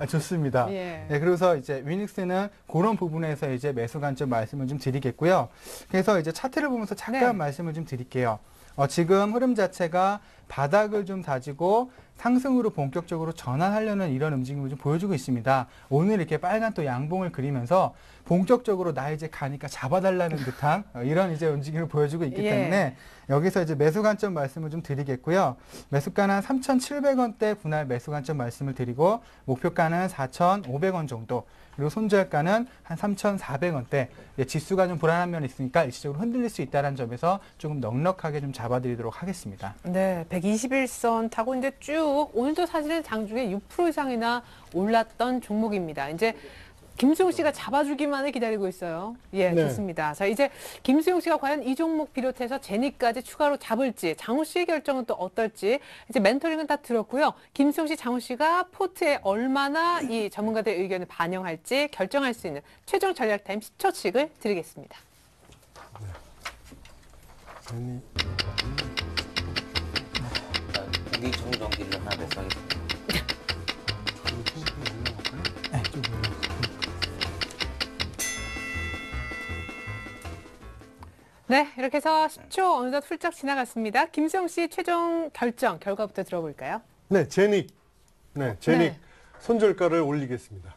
좋습니다. 예. 네, 그래서 이제 위닉스는 그런 부분에서 이제 매수 관점 말씀을 좀 드리겠고요. 그래서 이제 차트를 보면서 잠깐 네. 말씀을 좀 드릴게요. 지금 흐름 자체가 바닥을 좀 다지고 상승으로 본격적으로 전환하려는 이런 움직임을 좀 보여주고 있습니다. 오늘 이렇게 빨간 또 양봉을 그리면서 본격적으로 나 이제 가니까 잡아달라는 듯한 이런 이제 움직임을 보여주고 있기 예. 때문에 여기서 이제 매수 관점 말씀을 좀 드리겠고요. 매수가는 한 3,700원대 분할 매수 관점 말씀을 드리고 목표가는 4,500원 정도. 그리고 손절가는 한 3,400원대. 지수가 좀 불안한 면이 있으니까 일시적으로 흔들릴 수 있다는 점에서 조금 넉넉하게 좀 잡아드리도록 하겠습니다. 네, 121선 타고 이제 쭉 오늘도 사실은 장중에 6% 이상이나 올랐던 종목입니다. 이제 김수용 씨가 잡아주기만을 기다리고 있어요. 예, 네. 좋습니다. 자, 이제 김수용 씨가 과연 이 종목 비롯해서 제니까지 추가로 잡을지, 장우 씨의 결정은 또 어떨지, 이제 멘토링은 다 들었고요. 김수용 씨, 장우 씨가 포트에 얼마나 이 전문가들의 의견을 반영할지 결정할 수 있는 최종 전략 타임 10초씩을 드리겠습니다. 우리 정전기를 하나 배송하겠습니다. 네, 이렇게 해서 10초 어느덧 훌쩍 지나갔습니다. 김수영 씨 최종 결정 결과부터 들어볼까요? 네, 제닉. 네, 제닉 네. 손절가를 올리겠습니다.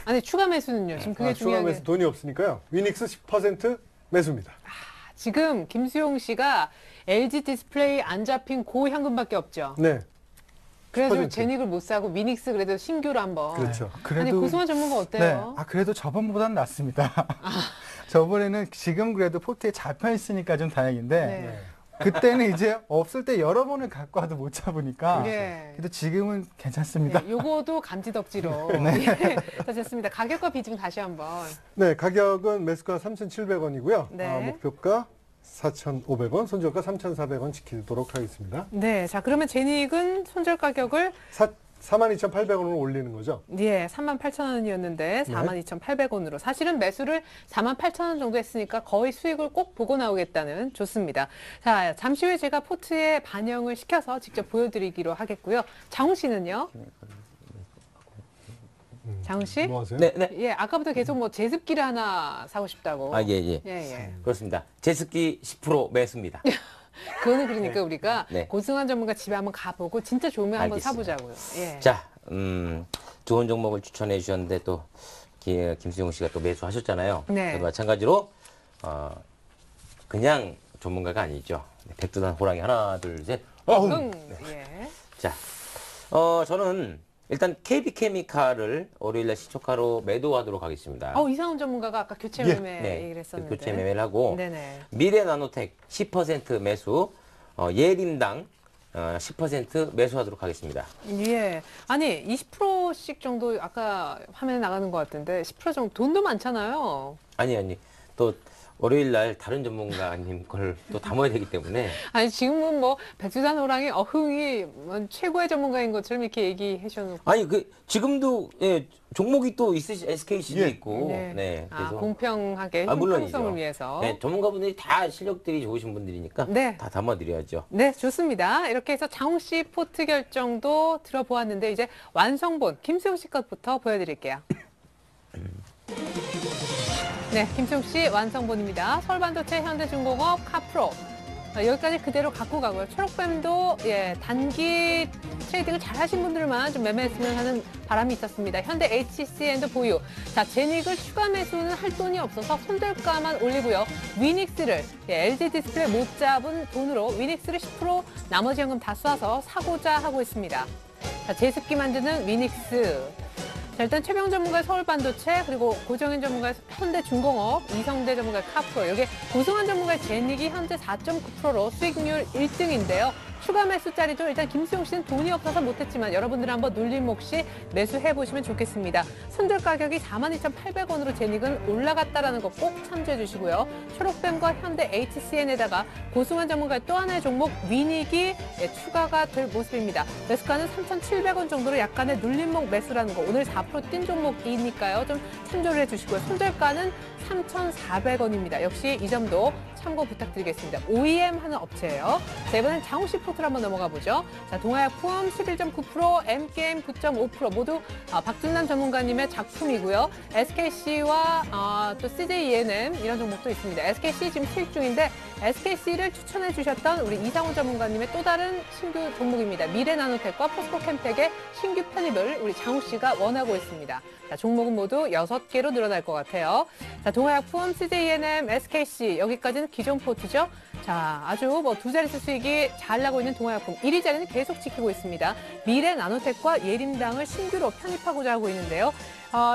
아니 추가 매수는요. 지금 그게 추가 중요한 게 매수 돈이 없으니까요. 위닉스 10% 매수입니다. 지금 김수용 씨가 LG 디스플레이 안 잡힌 고현금밖에 없죠. 네, 그래서 10%. 제닉을 못 사고 위닉스 그래도 신규로 한번. 그렇죠. 아니 고승환 전문가 어때요? 네, 그래도 저번보다는 낫습니다. 저번에는 지금 그래도 포트에 잡혀 있으니까 좀 다행인데 네. 그때는 이제 없을 때 여러 번을 갖고 와도 못 잡으니까 예. 그래도 지금은 괜찮습니다. 네, 요거도 감지덕지로. 네. 예. 자, 좋습니다. 가격과 비중 다시 한번. 네, 가격은 매수가 3,700원이고요. 네. 목표가 4,500원, 손절가 3,400원 지키도록 하겠습니다. 네, 자 그러면 제닉은 손절 가격을 42,800원으로 올리는 거죠. 예, 38,000원이었는데 42,800원으로 사실은 매수를 48,000원 정도 했으니까 거의 수익을 꼭 보고 나오겠다는 좋습니다. 자, 잠시 후에 제가 포트에 반영을 시켜서 직접 보여드리기로 하겠고요. 장훈 씨는요? 장훈 씨? 뭐 하세요? 네, 네. 예, 아까부터 계속 뭐 제습기를 하나 사고 싶다고. 아, 예, 예. 예. 그렇습니다. 제습기 10% 매수입니다. 그거는 그러니까 우리가 네. 고승환 전문가 집에 한번 가보고 진짜 좋으면 한번 알겠습니다. 사보자고요. 예. 자, 좋은 종목을 추천해 주셨는데 또 김수용 씨가 또 매수하셨잖아요. 네. 저도 마찬가지로 그냥 전문가가 아니죠. 백두산 호랑이 하나, 둘, 셋. 응. 예. 자, 저는 일단 KB케미칼을 월요일날 시초가로 매도하도록 하겠습니다. 이상훈 전문가가 아까 교체 예. 매매 네, 얘기를 했었는데. 교체 매매를 하고 네네. 미래나노텍 10% 매수, 예림당 10% 매수하도록 하겠습니다. 예. 아니, 20%씩 정도 아까 화면에 나가는 것 같은데 10% 정도 돈도 많잖아요. 아니, 또 월요일날 다른 전문가님 걸 또 담아야 되기 때문에 아니, 지금은 뭐 백두산 호랑이 어흥이 뭐 최고의 전문가인 것처럼 이렇게 얘기해 주셔놓고. 아니 지금도 종목이 또 SKC도 예. 있고 네, 그래서 공평하게 물론이죠. 형평성을 위해서. 네, 전문가분들이 다 실력들이 좋으신 분들이니까 네. 다 담아드려야죠. 네, 좋습니다. 이렇게 해서 장욱 씨 포트 결정도 들어보았는데 이제 완성본 김수용 씨 것부터 보여드릴게요. 네, 김수용 씨 완성본입니다. 서울반도체, 현대중공업, 카프로. 여기까지 그대로 갖고 가고요. 초록뱀도 단기 트레이딩을 잘 하신 분들만 좀 매매했으면 하는 바람이 있었습니다. 현대 HCN도 보유. 자, 제닉을 추가 매수는 할 돈이 없어서 손절가만 올리고요. 위닉스를 LG 디스플레이 못 잡은 돈으로 위닉스를 10% 나머지 현금 다 쏴서 사고자 하고 있습니다. 자, 제습기 만드는 위닉스. 자, 일단 최병 전문가의 서울반도체, 그리고 고정현 전문가의 현대중공업, 이성대 전문가의 카프로, 여기 고승환 전문가의 제닉이 현재 4.9%로 수익률 1등인데요. 추가 매수자리도 일단 김수용 씨는 돈이 없어서 못했지만 여러분들은 한번 눌림 몫이 매수해보시면 좋겠습니다. 손절 가격이 42,800원으로 제닉은 올라갔다라는 거 꼭 참조해 주시고요. 초록뱀과 현대 HCN에다가 고승환 전문가의 또 하나의 종목 위닉이 추가가 될 모습입니다. 매수가는 3,700원 정도로 약간의 눌림목 매수라는 거 오늘 4% 뛴 종목이니까요. 좀 참조를 해주시고요. 손절가는 3,400원입니다. 역시 이 점도 참고 부탁드리겠습니다. OEM 하는 업체예요. 자, 이번엔 장호씨 포트를 한번 넘어가 보죠. 자, 동아약품 11.9%, M게임 9.5% 모두 박준남 전문가님의 작품이고요. SKC와 또 CJENM 이런 종목도 있습니다. SKC 지금 수익 중인데 SKC를 추천해 주셨던 우리 이상훈 전문가님의 또 다른 신규 종목입니다. 미래나노텍과 포스코캠텍의 신규 편입을 우리 장호 씨가 원하고 있습니다. 자, 종목은 모두 6개로 늘어날 것 같아요. 자, 동아약품, CJENM, SKC 여기까지는 기존 포트죠. 자, 아주 뭐 두 자릿수 수익이 잘 나고 있는 동아약품 1위 자리는 계속 지키고 있습니다. 미래나노텍과 예림당을 신규로 편입하고자 하고 있는데요.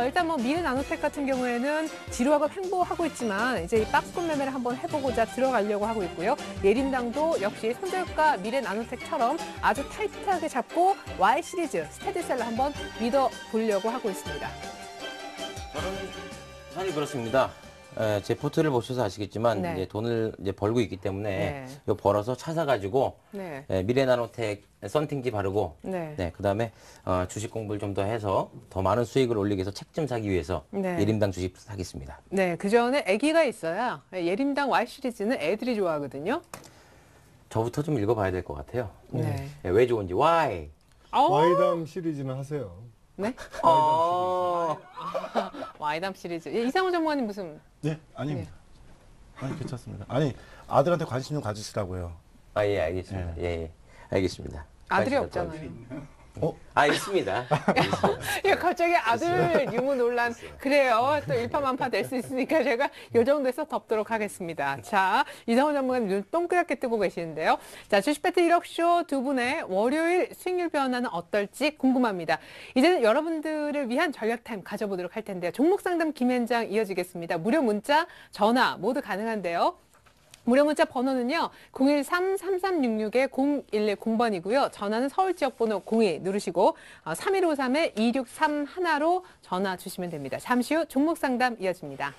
일단 뭐 미래나노텍 같은 경우에는 지루하고 횡보하고 있지만 이제 이 박스권 매매를 한번 해보고자 들어가려고 하고 있고요. 예림당도 역시 손절가 미래나노텍처럼 아주 타이트하게 잡고 Y 시리즈 스테디셀러 한번 믿어보려고 하고 있습니다. 저는 사실 그렇습니다. 제 포트를 보셔서 아시겠지만 네. 이제 돈을 이제 벌고 있기 때문에 네. 이거 벌어서 차 사가지고 네. 미래나노텍 썬팅지 바르고 네. 그다음에 주식 공부를 좀 더 해서 더 많은 수익을 올리기 위해서 책 좀 사기 위해서 네. 예림당 주식 사겠습니다. 네, 그 전에 아기가 있어야 예림당 Y 시리즈는 애들이 좋아하거든요. 저부터 좀 읽어봐야 될 것 같아요. 네. 왜 좋은지 why. 와이담 시리즈는 하세요. 네? Y담 시리즈. 이상훈 전문가님 무슨 네, 아닙니다. 아니, 괜찮습니다. 아니, 아들한테 관심 좀 가지시라고요. 예, 알겠습니다. 예, 알겠습니다. 아들이 관심 없잖아요. 있습니다. 야, 갑자기 아들 유무 논란. 그래요. 또 일파만파 될 수 있으니까 제가 요 정도에서 덮도록 하겠습니다. 자, 이상훈 전문가님 눈 동그랗게 뜨고 계시는데요. 자, 주식배틀 1억쇼 두 분의 월요일 수익률 변화는 어떨지 궁금합니다. 이제는 여러분들을 위한 전략 타임 가져보도록 할 텐데요. 종목 상담 김현장 이어지겠습니다. 무료 문자, 전화 모두 가능한데요. 무료 문자 번호는요. 013-3366-0110번이고요. 전화는 서울 지역 번호 02 누르시고 3153-2631로 전화 주시면 됩니다. 잠시 후 종목 상담 이어집니다.